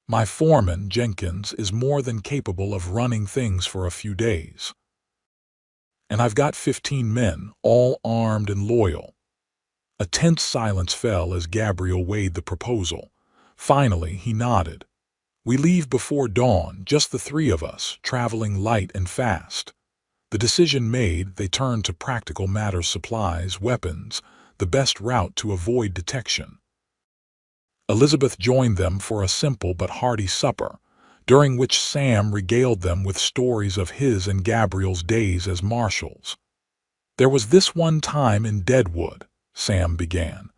My foreman, Jenkins, is more than capable of running things for a few days. And I've got 15 men, all armed and loyal. A tense silence fell as Gabriel weighed the proposal. Finally, he nodded. We leave before dawn, just the three of us, traveling light and fast. The decision made, they turned to practical matters: supplies, weapons, the best route to avoid detection. Elizabeth joined them for a simple but hearty supper, during which Sam regaled them with stories of his and Gabriel's days as marshals. There was this one time in Deadwood, Sam began,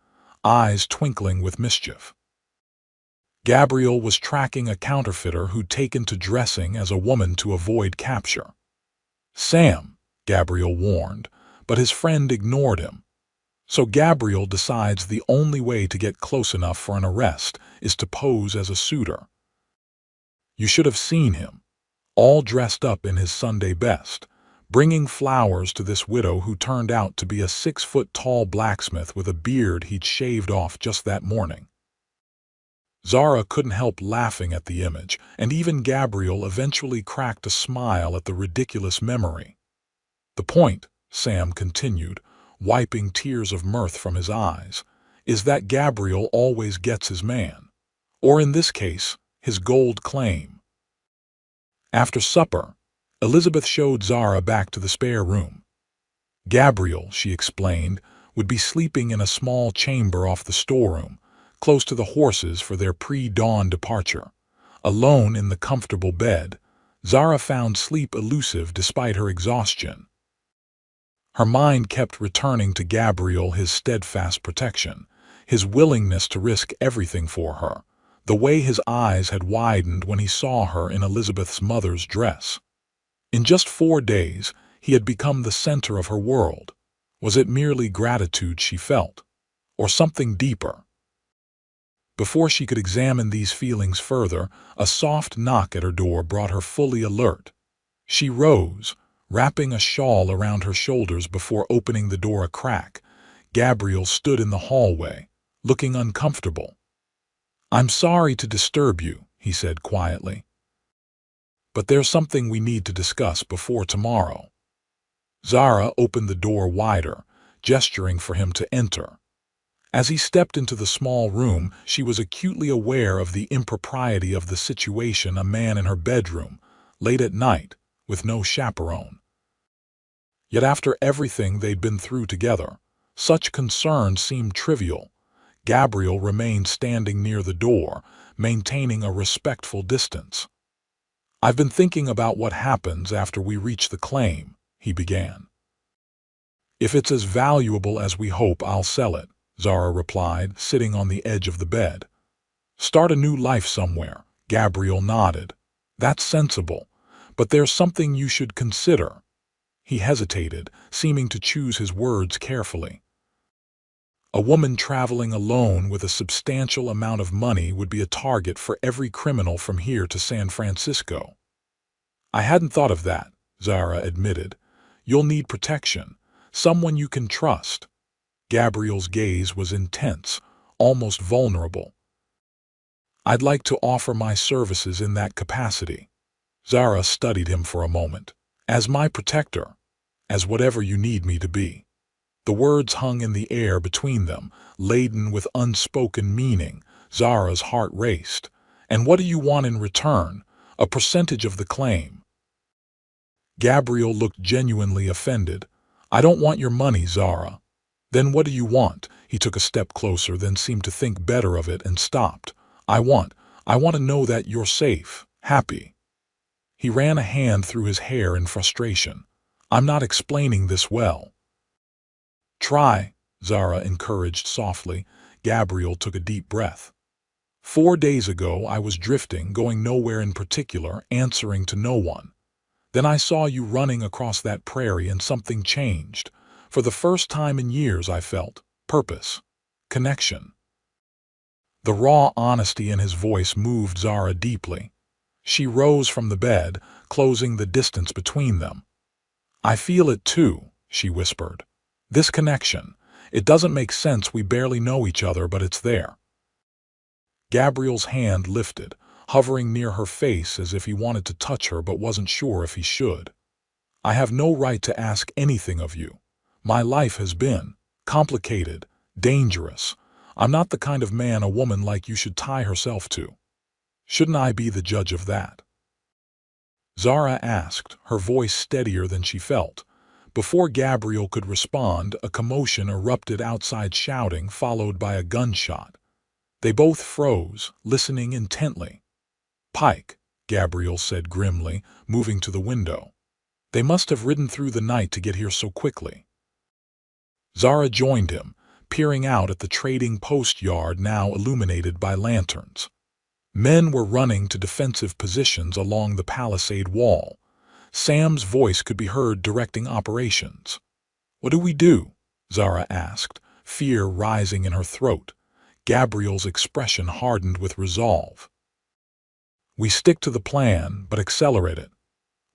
eyes twinkling with mischief. Gabriel was tracking a counterfeiter who'd taken to dressing as a woman to avoid capture. Sam, Gabriel warned, but his friend ignored him. So Gabriel decides the only way to get close enough for an arrest is to pose as a suitor. You should have seen him, all dressed up in his Sunday best, bringing flowers to this widow who turned out to be a 6-foot-tall blacksmith with a beard he'd shaved off just that morning. Zara couldn't help laughing at the image, and even Gabriel eventually cracked a smile at the ridiculous memory. The point, Sam continued, wiping tears of mirth from his eyes, is that Gabriel always gets his man, or in this case, his gold claim. After supper, Elizabeth showed Zara back to the spare room. Gabriel, she explained, would be sleeping in a small chamber off the storeroom, close to the horses for their pre-dawn departure. Alone in the comfortable bed, Zara found sleep elusive despite her exhaustion. Her mind kept returning to Gabriel, his steadfast protection, his willingness to risk everything for her, the way his eyes had widened when he saw her in Elizabeth's mother's dress. In just 4 days, he had become the center of her world. Was it merely gratitude she felt, or something deeper? Before she could examine these feelings further, a soft knock at her door brought her fully alert. She rose, wrapping a shawl around her shoulders before opening the door a crack. Gabriel stood in the hallway, looking uncomfortable. "I'm sorry to disturb you," he said quietly. "But there's something we need to discuss before tomorrow." Zara opened the door wider, gesturing for him to enter. As he stepped into the small room, she was acutely aware of the impropriety of the situation: a man in her bedroom, late at night, with no chaperone. Yet after everything they'd been through together, such concerns seemed trivial. Gabriel remained standing near the door, maintaining a respectful distance. "I've been thinking about what happens after we reach the claim," he began. "If it's as valuable as we hope, I'll sell it," Zara replied, sitting on the edge of the bed. "Start a new life somewhere," Gabriel nodded. "That's sensible, but there's something you should consider." He hesitated, seeming to choose his words carefully. "A woman traveling alone with a substantial amount of money would be a target for every criminal from here to San Francisco." "I hadn't thought of that," Zara admitted. "You'll need protection, someone you can trust." Gabriel's gaze was intense, almost vulnerable. "I'd like to offer my services in that capacity." Zara studied him for a moment. "As my protector, as whatever you need me to be." The words hung in the air between them, laden with unspoken meaning. Zara's heart raced. "And what do you want in return? A percentage of the claim?" Gabriel looked genuinely offended. "I don't want your money, Zara." "Then what do you want?" He took a step closer, then seemed to think better of it and stopped. I want to know that you're safe, happy." He ran a hand through his hair in frustration. "I'm not explaining this well." "Try," Zara encouraged softly. Gabriel took a deep breath. 4 days ago I was drifting, going nowhere in particular, answering to no one. Then I saw you running across that prairie and something changed. For the first time in years I felt purpose, connection. The raw honesty in his voice moved Zara deeply. She rose from the bed, closing the distance between them. I feel it too, she whispered. This connection. It doesn't make sense, we barely know each other, but it's there. Gabriel's hand lifted, hovering near her face as if he wanted to touch her but wasn't sure if he should. I have no right to ask anything of you. My life has been complicated, dangerous. I'm not the kind of man a woman like you should tie herself to. Shouldn't I be the judge of that? Zara asked, her voice steadier than she felt. Before Gabriel could respond, a commotion erupted outside, shouting followed by a gunshot. They both froze, listening intently. Pike, Gabriel said grimly, moving to the window. They must have ridden through the night to get here so quickly. Zara joined him, peering out at the trading post yard now illuminated by lanterns. Men were running to defensive positions along the palisade wall. Sam's voice could be heard directing operations. What do we do? Zara asked, fear rising in her throat. Gabriel's expression hardened with resolve. We stick to the plan, but accelerate it.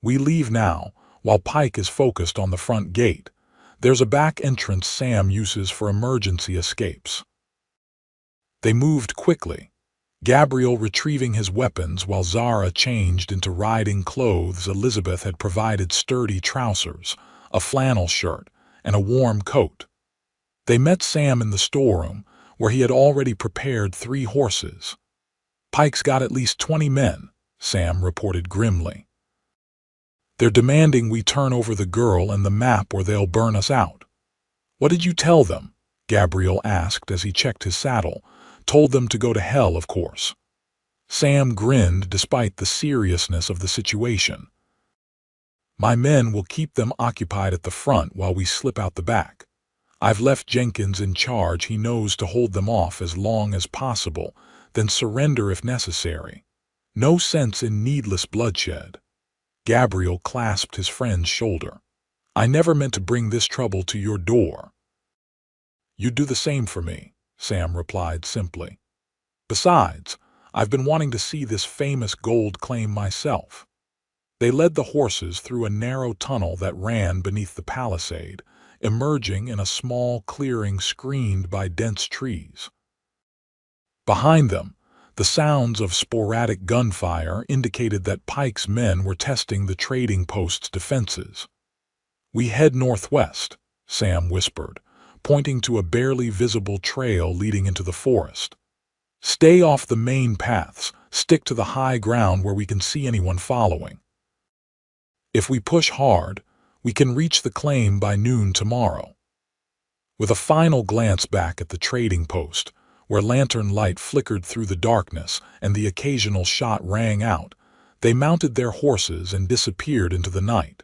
We leave now, while Pike is focused on the front gate. There's a back entrance Sam uses for emergency escapes. They moved quickly, Gabriel retrieving his weapons while Zara changed into riding clothes. Elizabeth had provided sturdy trousers, a flannel shirt, and a warm coat. They met Sam in the storeroom, where he had already prepared 3 horses. Pike's got at least 20 men, Sam reported grimly. They're demanding we turn over the girl and the map or they'll burn us out. What did you tell them? Gabriel asked as he checked his saddle. Told them to go to hell, of course. Sam grinned despite the seriousness of the situation. My men will keep them occupied at the front while we slip out the back. I've left Jenkins in charge. He knows to hold them off as long as possible, then surrender if necessary. No sense in needless bloodshed. Gabriel clasped his friend's shoulder. I never meant to bring this trouble to your door. You'd do the same for me, Sam replied simply. Besides, I've been wanting to see this famous gold claim myself. They led the horses through a narrow tunnel that ran beneath the palisade, emerging in a small clearing screened by dense trees. Behind them, the sounds of sporadic gunfire indicated that Pike's men were testing the trading post's defenses. We head northwest, Sam whispered, pointing to a barely visible trail leading into the forest. Stay off the main paths, stick to the high ground where we can see anyone following. If we push hard, we can reach the claim by noon tomorrow. With a final glance back at the trading post, where lantern light flickered through the darkness and the occasional shot rang out, they mounted their horses and disappeared into the night.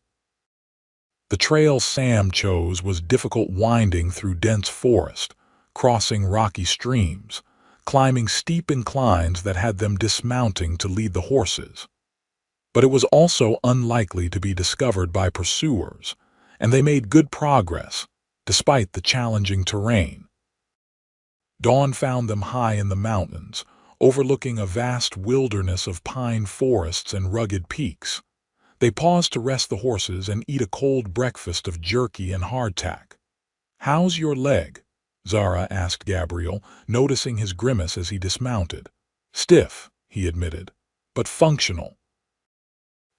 The trail Sam chose was difficult, winding through dense forest, crossing rocky streams, climbing steep inclines that had them dismounting to lead the horses. But it was also unlikely to be discovered by pursuers, and they made good progress, despite the challenging terrain. Dawn found them high in the mountains, overlooking a vast wilderness of pine forests and rugged peaks. They paused to rest the horses and eat a cold breakfast of jerky and hardtack. How's your leg? Zara asked Gabriel, noticing his grimace as he dismounted. Stiff, he admitted, but functional.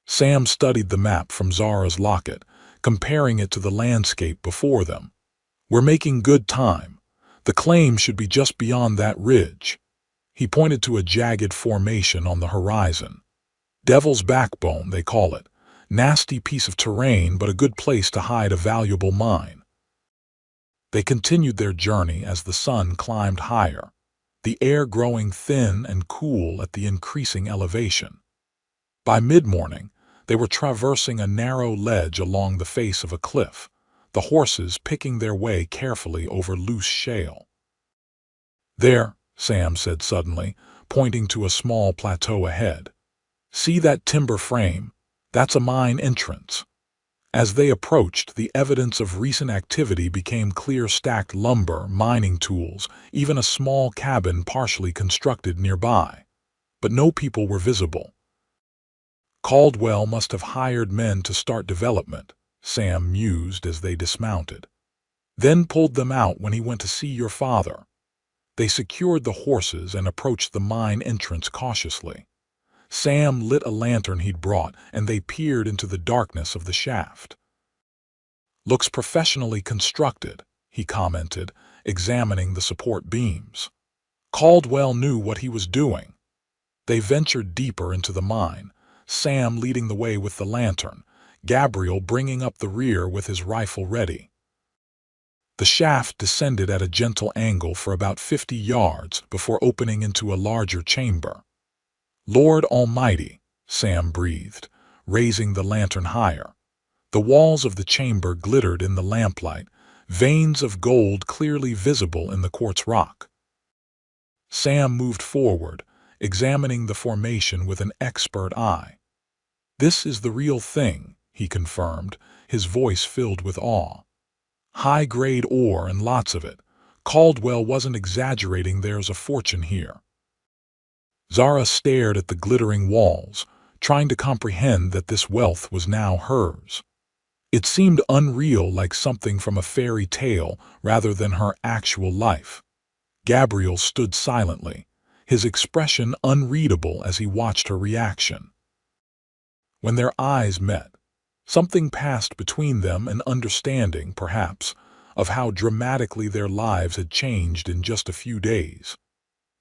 Sam studied the map from Zara's locket, comparing it to the landscape before them. We're making good time. The claim should be just beyond that ridge. He pointed to a jagged formation on the horizon. Devil's Backbone, they call it. Nasty piece of terrain, but a good place to hide a valuable mine. They continued their journey as the sun climbed higher, the air growing thin and cool at the increasing elevation. By mid-morning, they were traversing a narrow ledge along the face of a cliff, the horses picking their way carefully over loose shale. There, Sam said suddenly, pointing to a small plateau ahead. See that timber frame? That's a mine entrance. As they approached, the evidence of recent activity became clear: stacked lumber, mining tools, even a small cabin partially constructed nearby. But no people were visible. Caldwell must have hired men to start development, Sam mused as they dismounted. Then pulled them out when he went to see your father. They secured the horses and approached the mine entrance cautiously. Sam lit a lantern he'd brought, and they peered into the darkness of the shaft. "Looks professionally constructed," he commented, examining the support beams. Caldwell knew what he was doing. They ventured deeper into the mine, Sam leading the way with the lantern, Gabriel bringing up the rear with his rifle ready. The shaft descended at a gentle angle for about 50 yards before opening into a larger chamber. "Lord Almighty," Sam breathed, raising the lantern higher. The walls of the chamber glittered in the lamplight, veins of gold clearly visible in the quartz rock. Sam moved forward, examining the formation with an expert eye. "This is the real thing," he confirmed, his voice filled with awe. "High-grade ore and lots of it. Caldwell wasn't exaggerating. There's a fortune here." Zara stared at the glittering walls, trying to comprehend that this wealth was now hers. It seemed unreal, like something from a fairy tale rather than her actual life. Gabriel stood silently, his expression unreadable as he watched her reaction. When their eyes met, something passed between them, an understanding, perhaps, of how dramatically their lives had changed in just a few days.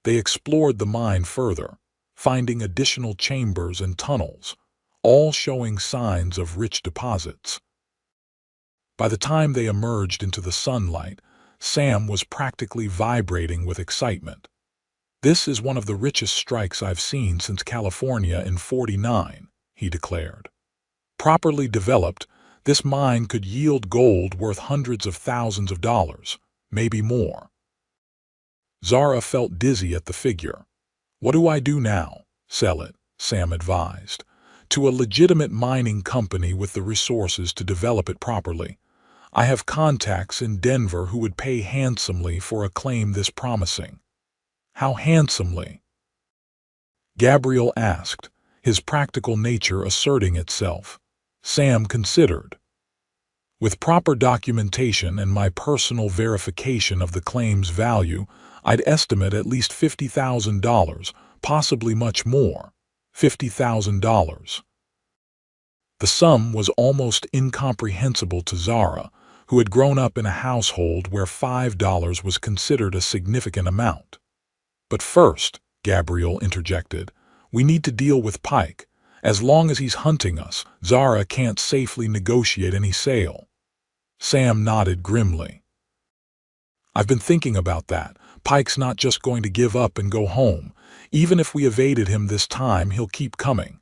They explored the mine further, finding additional chambers and tunnels, all showing signs of rich deposits. By the time they emerged into the sunlight, Sam was practically vibrating with excitement. "This is one of the richest strikes I've seen since California in '49, he declared. "Properly developed, this mine could yield gold worth hundreds of thousands of dollars, maybe more." Zara felt dizzy at the figure. "What do I do now?" "Sell it," Sam advised, "to a legitimate mining company with the resources to develop it properly. I have contacts in Denver who would pay handsomely for a claim this promising." "How handsomely?" Gabriel asked, his practical nature asserting itself. Sam considered. "With proper documentation and my personal verification of the claim's value, I'd estimate at least $50,000, possibly much more. $50,000. The sum was almost incomprehensible to Zara, who had grown up in a household where $5 was considered a significant amount. "But first," Gabriel interjected, "we need to deal with Pike. As long as he's hunting us, Zara can't safely negotiate any sale." Sam nodded grimly. "I've been thinking about that. Pike's not just going to give up and go home. Even if we evaded him this time, he'll keep coming."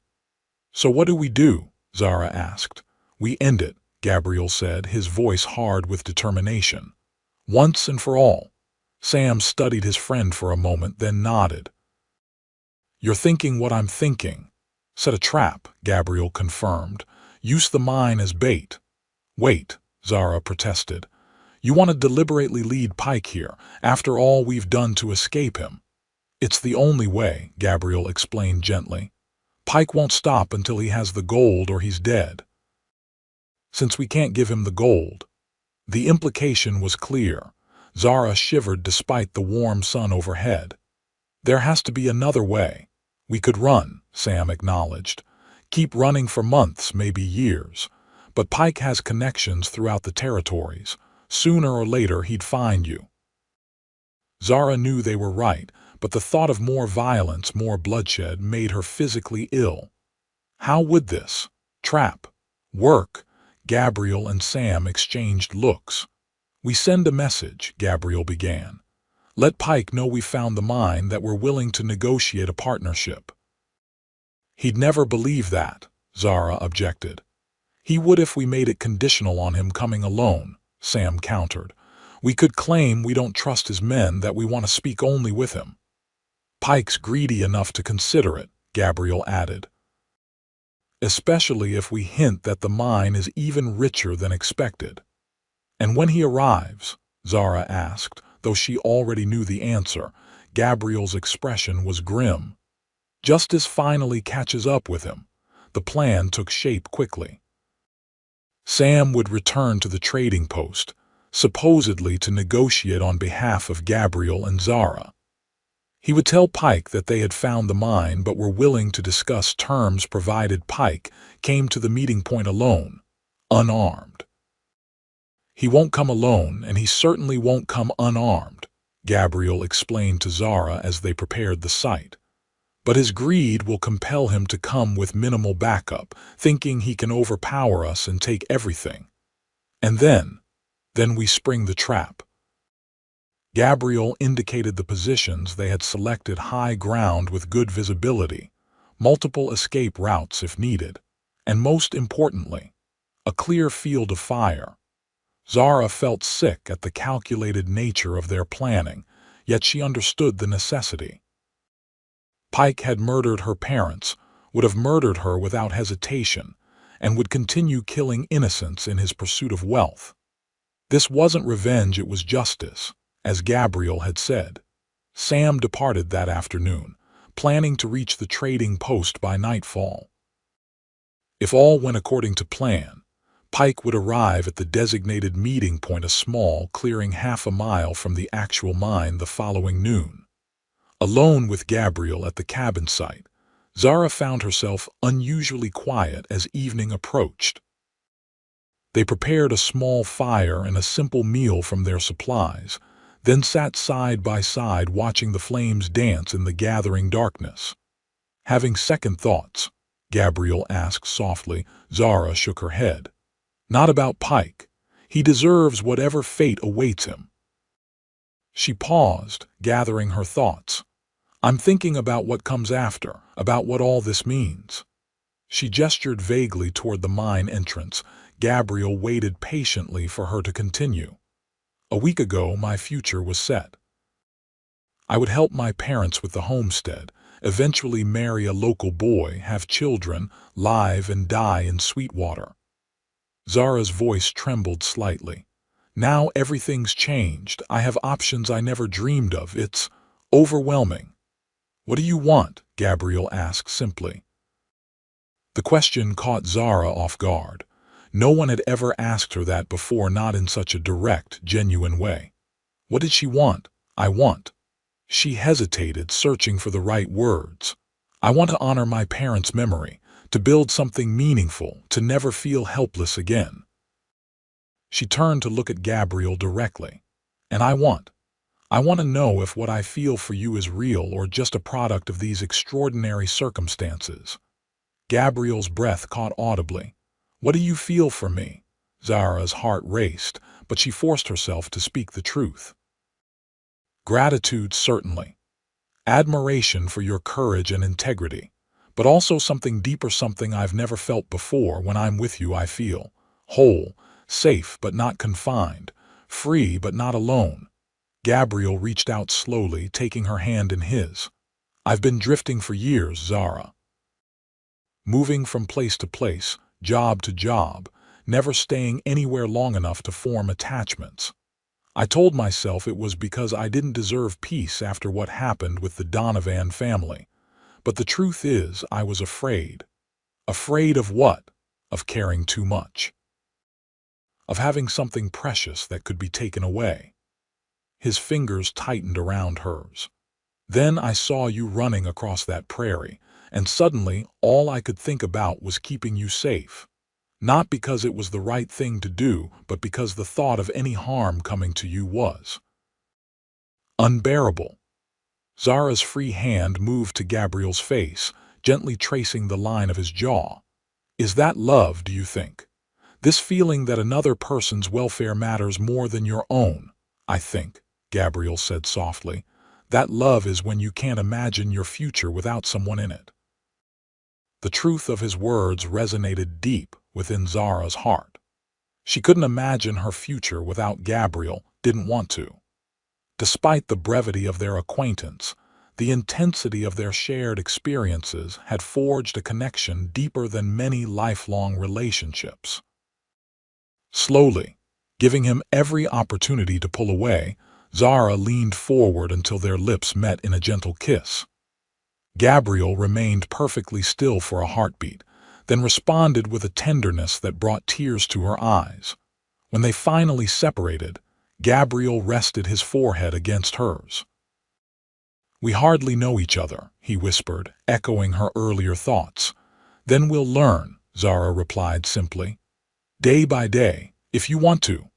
"So what do we do?" Zara asked. "We end it," Gabriel said, his voice hard with determination. "Once and for all." Sam studied his friend for a moment, then nodded. "You're thinking what I'm thinking. Set a trap," Gabriel confirmed. "Use the mine as bait." "Wait," Zara protested. "You want to deliberately lead Pike here, after all we've done to escape him." "It's the only way," Gabriel explained gently. "Pike won't stop until he has the gold or he's dead." "Since we can't give him the gold." The implication was clear. Zara shivered despite the warm sun overhead. "There has to be another way." "We could run," Sam acknowledged. "Keep running for months, maybe years. But Pike has connections throughout the territories. Sooner or later he'd find you." Zara knew they were right, but the thought of more violence, more bloodshed, made her physically ill. How would this trap work? Gabriel and Sam exchanged looks. "We send a message," Gabriel began. "Let Pike know we found the mine, that we're willing to negotiate a partnership." "He'd never believe that," Zara objected. "He would if we made it conditional on him coming alone," Sam countered. "We could claim we don't trust his men, that we want to speak only with him." "Pike's greedy enough to consider it," Gabriel added. especially if we hint that the mine is even richer than expected. And when he arrives, Zara asked, though she already knew the answer. Gabriel's expression was grim. Justice finally catches up with him. The plan took shape quickly. Sam would return to the trading post, supposedly to negotiate on behalf of Gabriel and Zara. He would tell Pike that they had found the mine but were willing to discuss terms provided Pike came to the meeting point alone, unarmed. "He won't come alone, and he certainly won't come unarmed," Gabriel explained to Zara as they prepared the site. "But his greed will compel him to come with minimal backup, thinking he can overpower us and take everything. And then we spring the trap." Gabriel indicated the positions they had selected: high ground with good visibility, multiple escape routes if needed, and most importantly, a clear field of fire. Zara felt sick at the calculated nature of their planning, yet she understood the necessity. Pike had murdered her parents, would have murdered her without hesitation, and would continue killing innocents in his pursuit of wealth. This wasn't revenge, it was justice, as Gabriel had said. Sam departed that afternoon, planning to reach the trading post by nightfall. If all went according to plan, Pike would arrive at the designated meeting point, a small clearing half a mile from the actual mine, the following noon. Alone with Gabriel at the cabin site, Zara found herself unusually quiet as evening approached. They prepared a small fire and a simple meal from their supplies, then sat side by side watching the flames dance in the gathering darkness. "Having second thoughts?" Gabriel asked softly. Zara shook her head. "Not about Pike. He deserves whatever fate awaits him." She paused, gathering her thoughts. "I'm thinking about what comes after, about what all this means." She gestured vaguely toward the mine entrance. Gabriel waited patiently for her to continue. "A week ago, my future was set. I would help my parents with the homestead, eventually marry a local boy, have children, live and die in Sweetwater." Zara's voice trembled slightly. "Now everything's changed. I have options I never dreamed of. It's overwhelming." "What do you want?" Gabriel asked simply. The question caught Zara off guard. No one had ever asked her that before, not in such a direct, genuine way. What did she want? "I want." She hesitated, searching for the right words. "I want to honor my parents' memory, to build something meaningful, to never feel helpless again." She turned to look at Gabriel directly. "And I want to know if what I feel for you is real or just a product of these extraordinary circumstances." Gabriel's breath caught audibly. "What do you feel for me?" Zara's heart raced, but she forced herself to speak the truth. "Gratitude, certainly. Admiration for your courage and integrity. But also something deeper, something I've never felt before. When I'm with you, I feel whole, safe but not confined, free but not alone." Gabriel reached out slowly, taking her hand in his. "I've been drifting for years, Zara. Moving from place to place, job to job, never staying anywhere long enough to form attachments. I told myself it was because I didn't deserve peace after what happened with the Donovan family. But the truth is, I was afraid. Afraid of what? Of caring too much. Of having something precious that could be taken away." His fingers tightened around hers. "Then I saw you running across that prairie, and suddenly all I could think about was keeping you safe. Not because it was the right thing to do, but because the thought of any harm coming to you was unbearable." Zara's free hand moved to Gabriel's face, gently tracing the line of his jaw. "Is that love, do you think? This feeling that another person's welfare matters more than your own?" "I think," Gabriel said softly, "that love is when you can't imagine your future without someone in it." The truth of his words resonated deep within Zara's heart. She couldn't imagine her future without Gabriel, didn't want to. Despite the brevity of their acquaintance, The intensity of their shared experiences had forged a connection deeper than many lifelong relationships. Slowly, giving him every opportunity to pull away, Zara leaned forward until their lips met in a gentle kiss. Gabriel remained perfectly still for a heartbeat, then responded with a tenderness that brought tears to her eyes. When they finally separated, Gabriel rested his forehead against hers. "We hardly know each other," he whispered, echoing her earlier thoughts. "Then we'll learn," Zara replied simply. "Day by day, if you want to."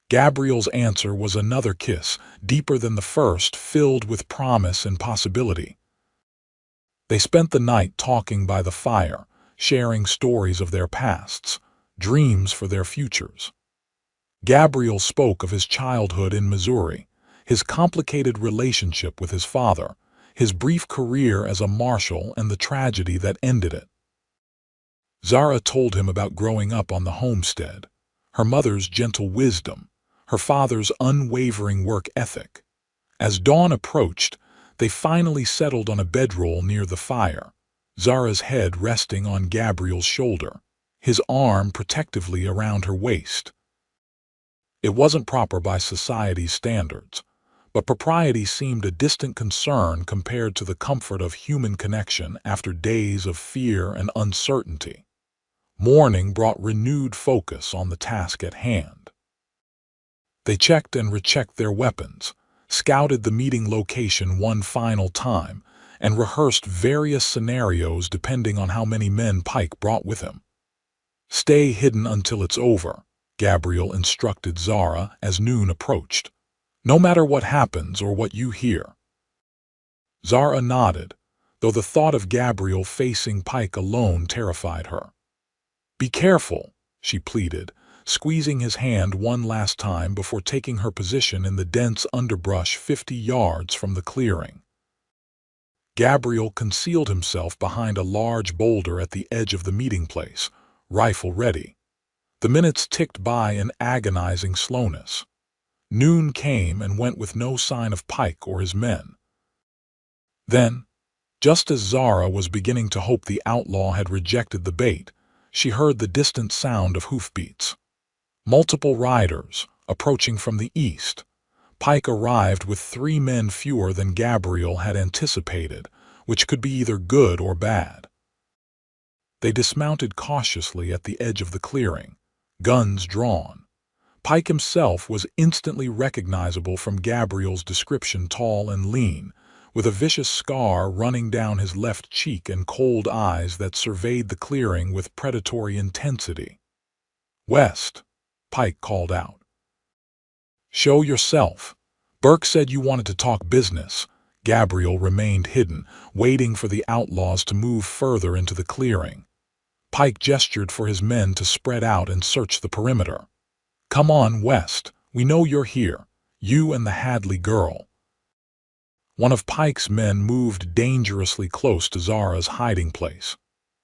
Gabriel's answer was another kiss, deeper than the first, filled with promise and possibility. They spent the night talking by the fire, sharing stories of their pasts, dreams for their futures. Gabriel spoke of his childhood in Missouri, his complicated relationship with his father, his brief career as a marshal, and the tragedy that ended it. Zara told him about growing up on the homestead, her mother's gentle wisdom, her father's unwavering work ethic. As dawn approached, they finally settled on a bedroll near the fire, Zara's head resting on Gabriel's shoulder, his arm protectively around her waist. It wasn't proper by society's standards, but propriety seemed a distant concern compared to the comfort of human connection after days of fear and uncertainty. Morning brought renewed focus on the task at hand. They checked and rechecked their weapons, scouted the meeting location one final time, and rehearsed various scenarios depending on how many men Pike brought with him. "Stay hidden until it's over," Gabriel instructed Zara as noon approached. "No matter what happens or what you hear." Zara nodded, though the thought of Gabriel facing Pike alone terrified her. "Be careful," she pleaded, squeezing his hand one last time before taking her position in the dense underbrush 50 yards from the clearing. Gabriel concealed himself behind a large boulder at the edge of the meeting place, rifle ready. The minutes ticked by in agonizing slowness. Noon came and went with no sign of Pike or his men. Then, just as Zara was beginning to hope the outlaw had rejected the bait, she heard the distant sound of hoofbeats. Multiple riders, approaching from the east. Pike arrived with 3 men fewer than Gabriel had anticipated, which could be either good or bad. They dismounted cautiously at the edge of the clearing, guns drawn. Pike himself was instantly recognizable from Gabriel's description, tall and lean, with a vicious scar running down his left cheek and cold eyes that surveyed the clearing with predatory intensity. "West," Pike called out. "Show yourself. Burke said you wanted to talk business." Gabriel remained hidden, waiting for the outlaws to move further into the clearing. Pike gestured for his men to spread out and search the perimeter. "Come on, West. We know you're here. You and the Hadley girl." One of Pike's men moved dangerously close to Zara's hiding place.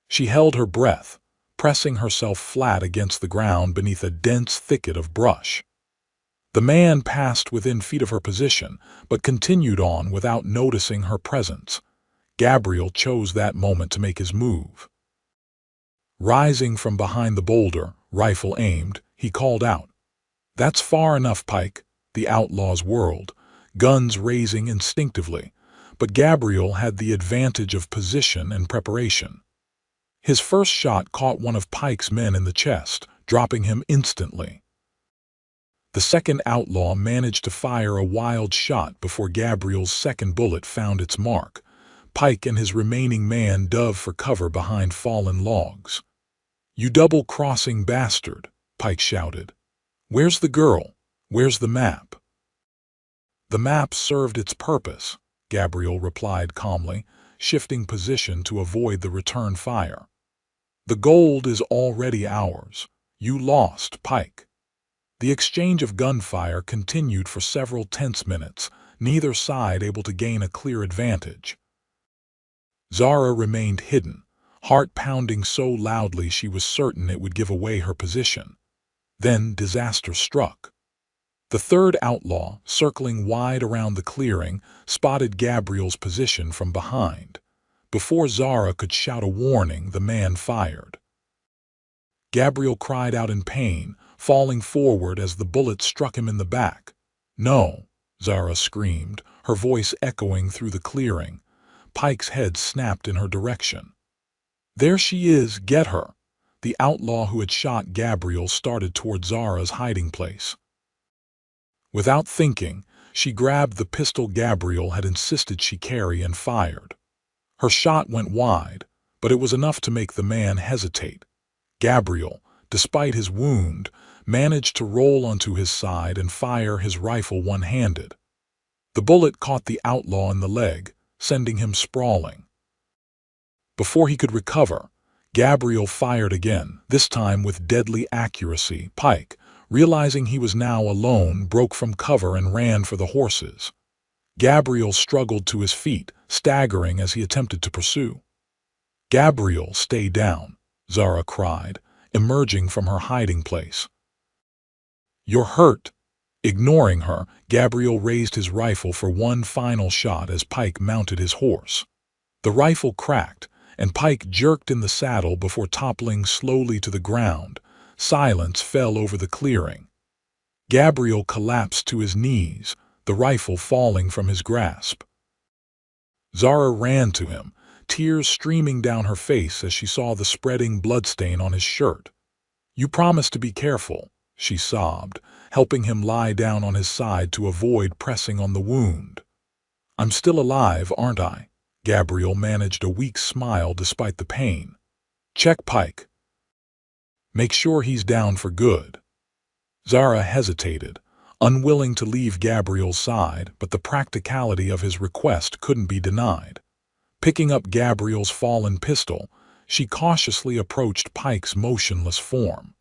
She held her breath, pressing herself flat against the ground beneath a dense thicket of brush. The man passed within feet of her position, but continued on without noticing her presence. Gabriel chose that moment to make his move. Rising from behind the boulder, rifle aimed, he called out, "That's far enough, Pike." The outlaws whirled, guns raising instinctively, but Gabriel had the advantage of position and preparation. His first shot caught one of Pike's men in the chest, dropping him instantly. The second outlaw managed to fire a wild shot before Gabriel's second bullet found its mark. Pike and his remaining man dove for cover behind fallen logs. "You double-crossing bastard," Pike shouted. "Where's the girl? Where's the map?" "The map served its purpose," Gabriel replied calmly, shifting position to avoid the return fire. "The gold is already ours. You lost, Pike." The exchange of gunfire continued for several tense minutes, neither side able to gain a clear advantage. Zara remained hidden, heart pounding so loudly she was certain it would give away her position. Then disaster struck. The third outlaw, circling wide around the clearing, spotted Gabriel's position from behind. Before Zara could shout a warning, the man fired. Gabriel cried out in pain, falling forward as the bullet struck him in the back. "No!" Zara screamed, her voice echoing through the clearing. Pike's head snapped in her direction. "There she is! Get her!" The outlaw who had shot Gabriel started toward Zara's hiding place. Without thinking, she grabbed the pistol Gabriel had insisted she carry and fired. Her shot went wide, but it was enough to make the man hesitate. Gabriel, despite his wound, managed to roll onto his side and fire his rifle one-handed. The bullet caught the outlaw in the leg, sending him sprawling. Before he could recover, Gabriel fired again, this time with deadly accuracy. Pike, realizing he was now alone, broke from cover and ran for the horses. Gabriel struggled to his feet, staggering as he attempted to pursue. "Gabriel, stay down," Zara cried, emerging from her hiding place. "You're hurt." Ignoring her, Gabriel raised his rifle for one final shot as Pike mounted his horse. The rifle cracked, and Pike jerked in the saddle before toppling slowly to the ground. Silence fell over the clearing. Gabriel collapsed to his knees, the rifle falling from his grasp. Zara ran to him, tears streaming down her face as she saw the spreading bloodstain on his shirt. "You promised to be careful," she sobbed, helping him lie down on his side to avoid pressing on the wound. "I'm still alive, aren't I?" Gabriel managed a weak smile despite the pain. "Check Pike. Make sure he's down for good." Zara hesitated, unwilling to leave Gabriel's side, but the practicality of his request couldn't be denied. Picking up Gabriel's fallen pistol, she cautiously approached Pike's motionless form.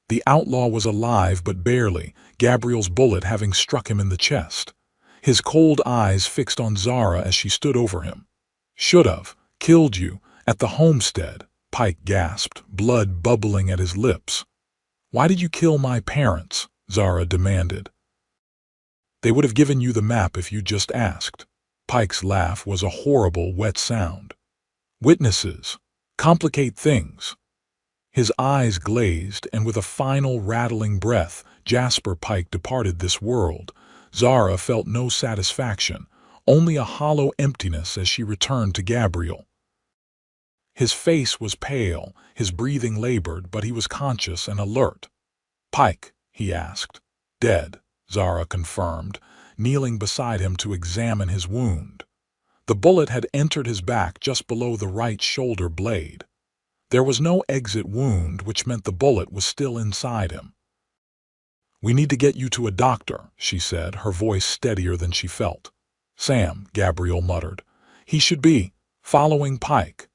The outlaw was alive but barely, Gabriel's bullet having struck him in the chest. His cold eyes fixed on Zara as she stood over him. "Should've killed you at the homestead," Pike gasped, blood bubbling at his lips. "Why did you kill my parents?" Zara demanded. "They would have given you the map if you just asked." Pike's laugh was a horrible, wet sound. "Witnesses complicate things." His eyes glazed, and with a final rattling breath, Jasper Pike departed this world. Zara felt no satisfaction, only a hollow emptiness as she returned to Gabriel. His face was pale, his breathing labored, but he was conscious and alert. "Pike," he asked. "Dead," Zara confirmed, kneeling beside him to examine his wound. The bullet had entered his back just below the right shoulder blade. There was no exit wound, which meant the bullet was still inside him. "We need to get you to a doctor," she said, her voice steadier than she felt. "Sam," Gabriel muttered. "He should be following Pike."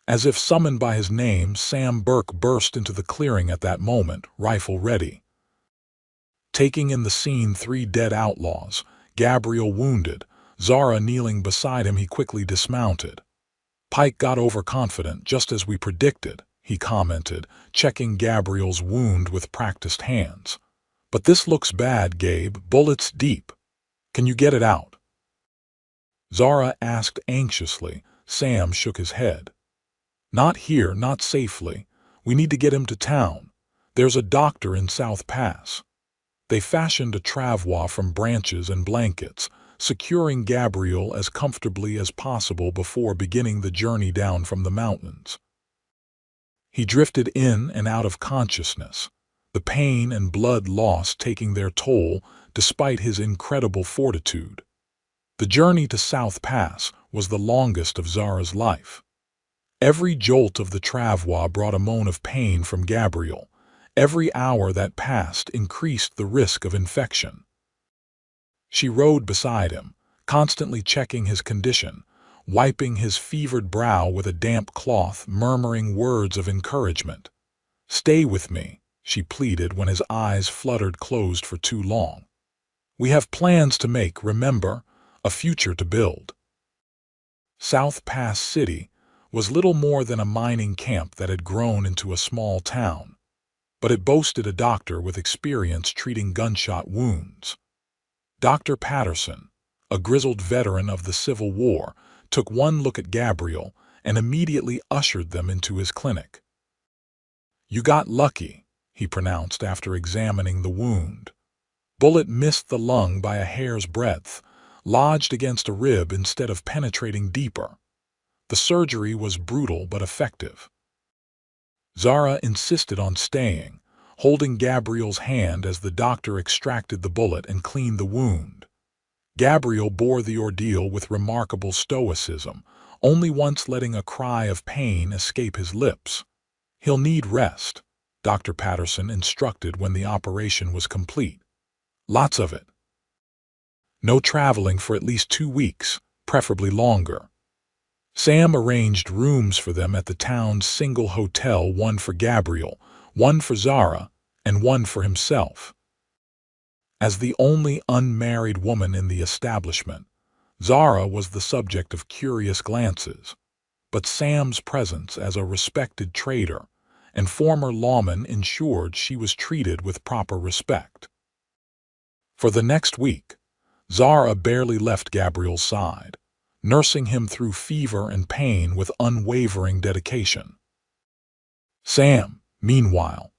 As if summoned by his name, Sam Burke burst into the clearing at that moment, rifle ready. Taking in the scene, 3 dead outlaws, Gabriel wounded, Zara kneeling beside him, he quickly dismounted. "Pike got overconfident, just as we predicted," he commented, checking Gabriel's wound with practiced hands. "But this looks bad, Gabe, bullets deep. Can you get it out?" Zara asked anxiously. Sam shook his head. "Not here, not safely. We need to get him to town. There's a doctor in South Pass." They fashioned a travois from branches and blankets, securing Gabriel as comfortably as possible before beginning the journey down from the mountains. He drifted in and out of consciousness, the pain and blood loss taking their toll despite his incredible fortitude. The journey to South Pass was the longest of Zara's life. Every jolt of the travois brought a moan of pain from Gabriel. Every hour that passed increased the risk of infection. She rode beside him, constantly checking his condition, wiping his fevered brow with a damp cloth, murmuring words of encouragement. "Stay with me," she pleaded when his eyes fluttered closed for too long. "We have plans to make, remember, a future to build." South Pass City was little more than a mining camp that had grown into a small town. but it boasted a doctor with experience treating gunshot wounds. Dr. Patterson, a grizzled veteran of the Civil War, took one look at Gabriel and immediately ushered them into his clinic. "You got lucky," he pronounced after examining the wound. "Bullet missed the lung by a hair's breadth, lodged against a rib instead of penetrating deeper. The surgery was brutal but effective." Zara insisted on staying, holding Gabriel's hand as the doctor extracted the bullet and cleaned the wound. Gabriel bore the ordeal with remarkable stoicism, only once letting a cry of pain escape his lips. "He'll need rest," Dr. Patterson instructed when the operation was complete. "Lots of it. No traveling for at least 2 weeks, preferably longer." Sam arranged rooms for them at the town's single hotel, one for Gabriel, one for Zara, and one for himself. As the only unmarried woman in the establishment, Zara was the subject of curious glances, but Sam's presence as a respected trader and former lawman ensured she was treated with proper respect. For the next week, Zara barely left Gabriel's side, nursing him through fever and pain with unwavering dedication. Sam, meanwhile,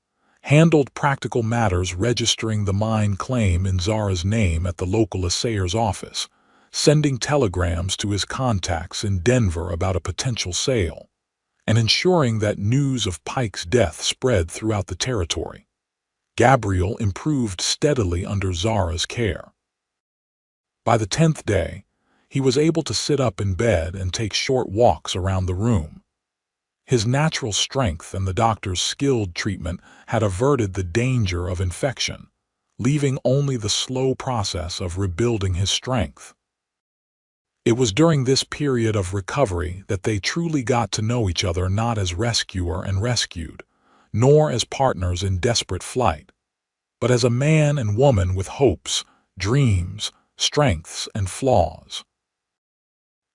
handled practical matters, registering the mine claim in Zara's name at the local assayer's office, sending telegrams to his contacts in Denver about a potential sale, and ensuring that news of Pike's death spread throughout the territory. Gabriel improved steadily under Zara's care. By the 10th day, he was able to sit up in bed and take short walks around the room. His natural strength and the doctor's skilled treatment had averted the danger of infection, leaving only the slow process of rebuilding his strength. It was during this period of recovery that they truly got to know each other, not as rescuer and rescued, nor as partners in desperate flight, but as a man and woman with hopes, dreams, strengths, and flaws.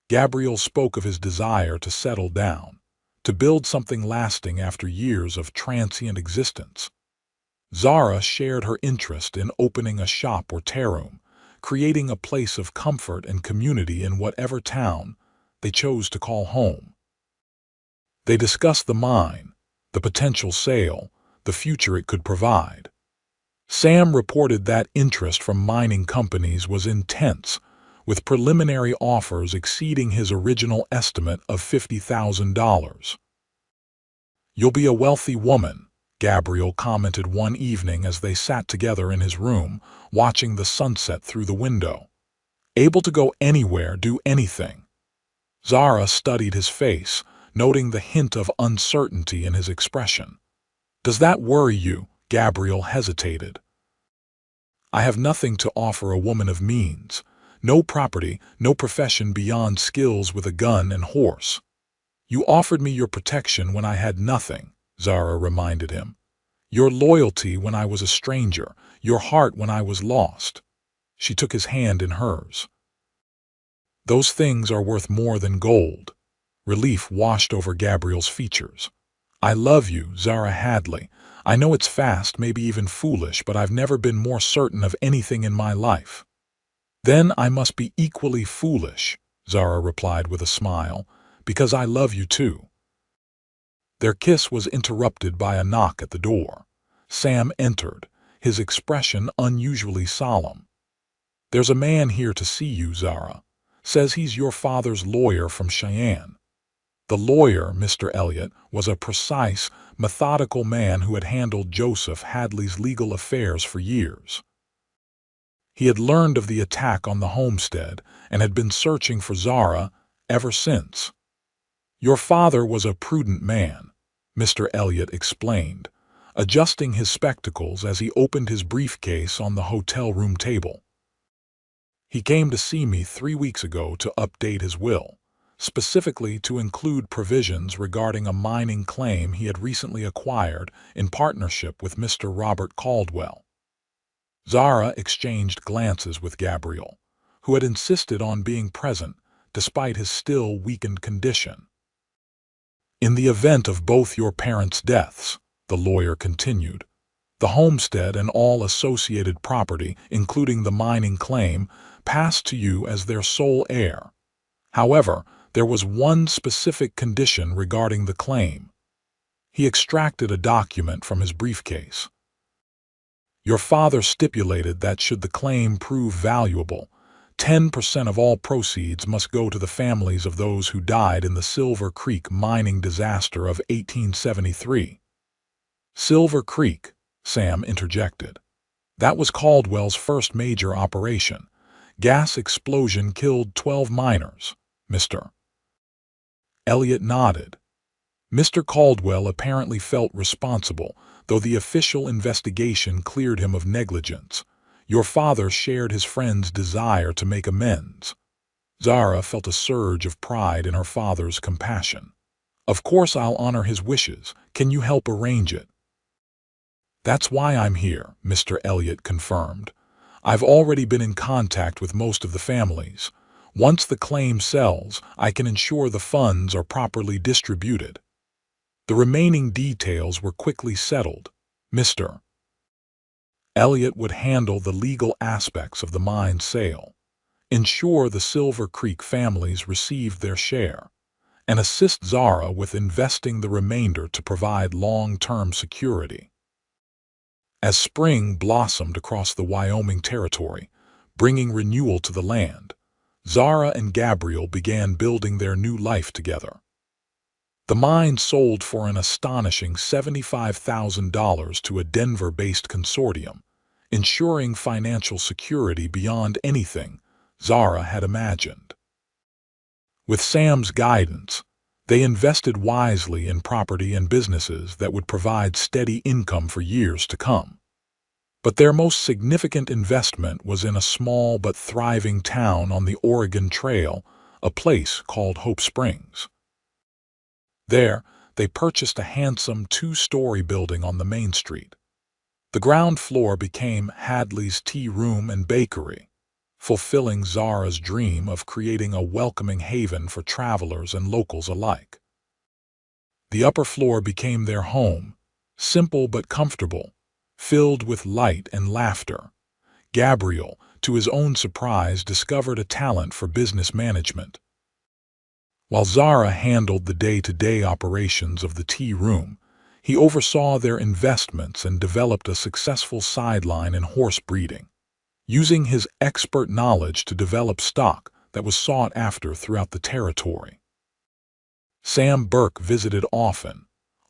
Gabriel spoke of his desire to settle down, to build something lasting after years of transient existence. Zara shared her interest in opening a shop or taroom, creating a place of comfort and community in whatever town they chose to call home. They discussed the mine, the potential sale, the future it could provide. Sam reported that interest from mining companies was intense, with preliminary offers exceeding his original estimate of $50,000. "You'll be a wealthy woman," Gabriel commented one evening as they sat together in his room, watching the sunset through the window. "Able to go anywhere, do anything." Zara studied his face, noting the hint of uncertainty in his expression. "Does that worry you?" Gabriel hesitated. "I have nothing to offer a woman of means. No property, no profession beyond skills with a gun and horse." "You offered me your protection when I had nothing," Zara reminded him. "Your loyalty when I was a stranger, your heart when I was lost." She took his hand in hers. "Those things are worth more than gold." Relief washed over Gabriel's features. "I love you, Zara Hadley. I know it's fast, maybe even foolish, but I've never been more certain of anything in my life." "Then I must be equally foolish," Zara replied with a smile, "because I love you too." Their kiss was interrupted by a knock at the door. Sam entered, his expression unusually solemn. "There's a man here to see you, Zara. Says he's your father's lawyer from Cheyenne." The lawyer, Mr. Elliott, was a precise, methodical man who had handled Joseph Hadley's legal affairs for years. He had learned of the attack on the homestead and had been searching for Zara ever since. "Your father was a prudent man," Mr. Elliott explained, adjusting his spectacles as he opened his briefcase on the hotel room table. "He came to see me 3 weeks ago to update his will, specifically to include provisions regarding a mining claim he had recently acquired in partnership with Mr. Robert Caldwell." Zara exchanged glances with Gabriel, who had insisted on being present despite his still weakened condition. "In the event of both your parents' deaths," the lawyer continued, The homestead and all associated property, including the mining claim, passed to you as their sole heir. However, there was one specific condition regarding the claim. He extracted a document from his briefcase. Your father stipulated that should the claim prove valuable, 10% of all proceeds must go to the families of those who died in the Silver Creek mining disaster of 1873. Silver Creek, Sam interjected. That was Caldwell's first major operation. Gas explosion killed 12 miners, Mr. Elliot nodded. Mr. Caldwell apparently felt responsible, though the official investigation cleared him of negligence. Your father shared his friend's desire to make amends. Zara felt a surge of pride in her father's compassion. Of course I'll honor his wishes. Can you help arrange it? That's why I'm here, Mr. Elliot confirmed. I've already been in contact with most of the families. Once the claim sells, I can ensure the funds are properly distributed. The remaining details were quickly settled. Mr. Elliot would handle the legal aspects of the mine sale, ensure the Silver Creek families received their share, and assist Zara with investing the remainder to provide long-term security. As spring blossomed across the Wyoming Territory, bringing renewal to the land, Zara and Gabriel began building their new life together. The mine sold for an astonishing $75,000 to a Denver-based consortium, ensuring financial security beyond anything Zara had imagined. With Sam's guidance, they invested wisely in property and businesses that would provide steady income for years to come. But their most significant investment was in a small but thriving town on the Oregon Trail, a place called Hope Springs. There, they purchased a handsome two-story building on the main street. The ground floor became Hadley's Tea Room and Bakery, fulfilling Zara's dream of creating a welcoming haven for travelers and locals alike. The upper floor became their home, simple but comfortable, filled with light and laughter. Gabriel, to his own surprise, discovered a talent for business management. While Zara handled the day-to-day operations of the tea room, he oversaw their investments and developed a successful sideline in horse breeding, using his expert knowledge to develop stock that was sought after throughout the territory. Sam Burke visited often,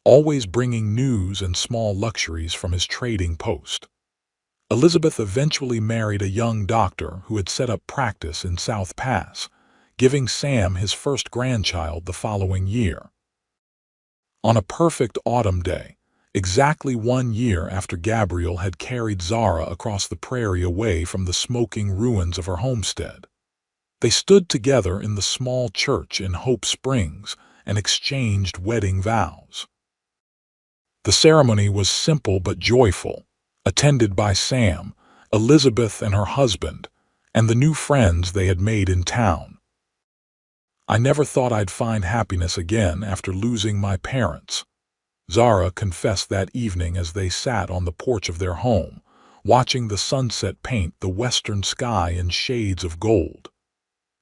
always bringing news and small luxuries from his trading post. Elizabeth eventually married a young doctor who had set up practice in South Pass, giving Sam his first grandchild the following year. On a perfect autumn day, exactly 1 year after Gabriel had carried Zara across the prairie away from the smoking ruins of her homestead, they stood together in the small church in Hope Springs and exchanged wedding vows. The ceremony was simple but joyful, attended by Sam, Elizabeth and her husband, and the new friends they had made in town. I never thought I'd find happiness again after losing my parents, Zara confessed that evening as they sat on the porch of their home, watching the sunset paint the western sky in shades of gold.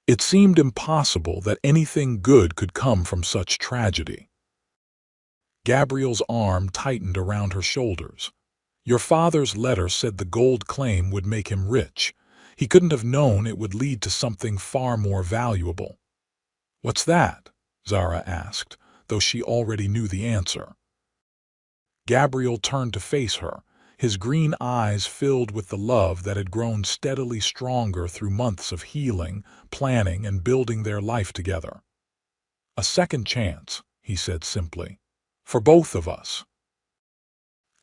It seemed impossible that anything good could come from such tragedy. Gabriel's arm tightened around her shoulders. Your father's letter said the gold claim would make him rich. He couldn't have known it would lead to something far more valuable. What's that? Zara asked, though she already knew the answer. Gabriel turned to face her, his green eyes filled with the love that had grown steadily stronger through months of healing, planning, and building their life together. A second chance, he said simply, for both of us.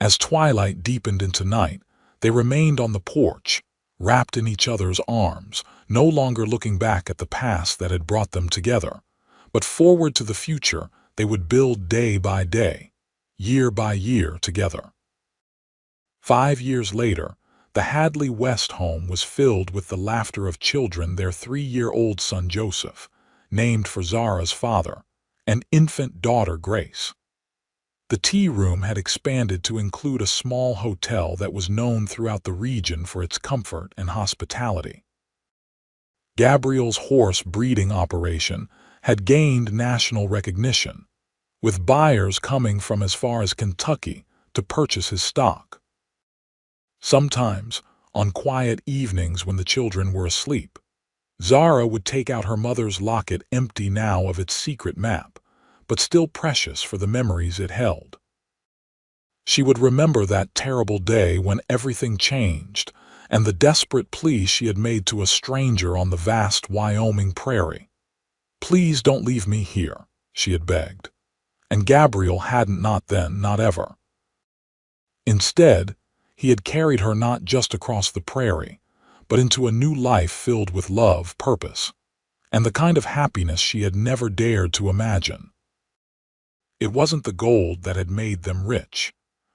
As twilight deepened into night, they remained on the porch, wrapped in each other's arms, no longer looking back at the past that had brought them together, but forward to the future they would build day by day, year by year together. 5 years later, the Hadley West home was filled with the laughter of children, their 3-year-old son Joseph, named for Zara's father, and infant daughter Grace. The tea room had expanded to include a small hotel that was known throughout the region for its comfort and hospitality. Gabriel's horse breeding operation had gained national recognition, with buyers coming from as far as Kentucky to purchase his stock. Sometimes, on quiet evenings when the children were asleep, Zara would take out her mother's locket, empty now of its secret map, but still precious for the memories it held. She would remember that terrible day when everything changed, and the desperate plea she had made to a stranger on the vast Wyoming prairie. "Please don't leave me here," she had begged. And Gabriel hadn't, not then, not ever. Instead, he had carried her not just across the prairie, but into a new life filled with love, purpose, and the kind of happiness she had never dared to imagine. It wasn't the gold that had made them rich,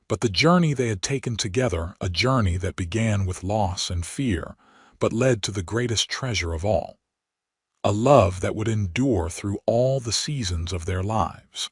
but the journey they had taken together, a journey that began with loss and fear, but led to the greatest treasure of all, a love that would endure through all the seasons of their lives.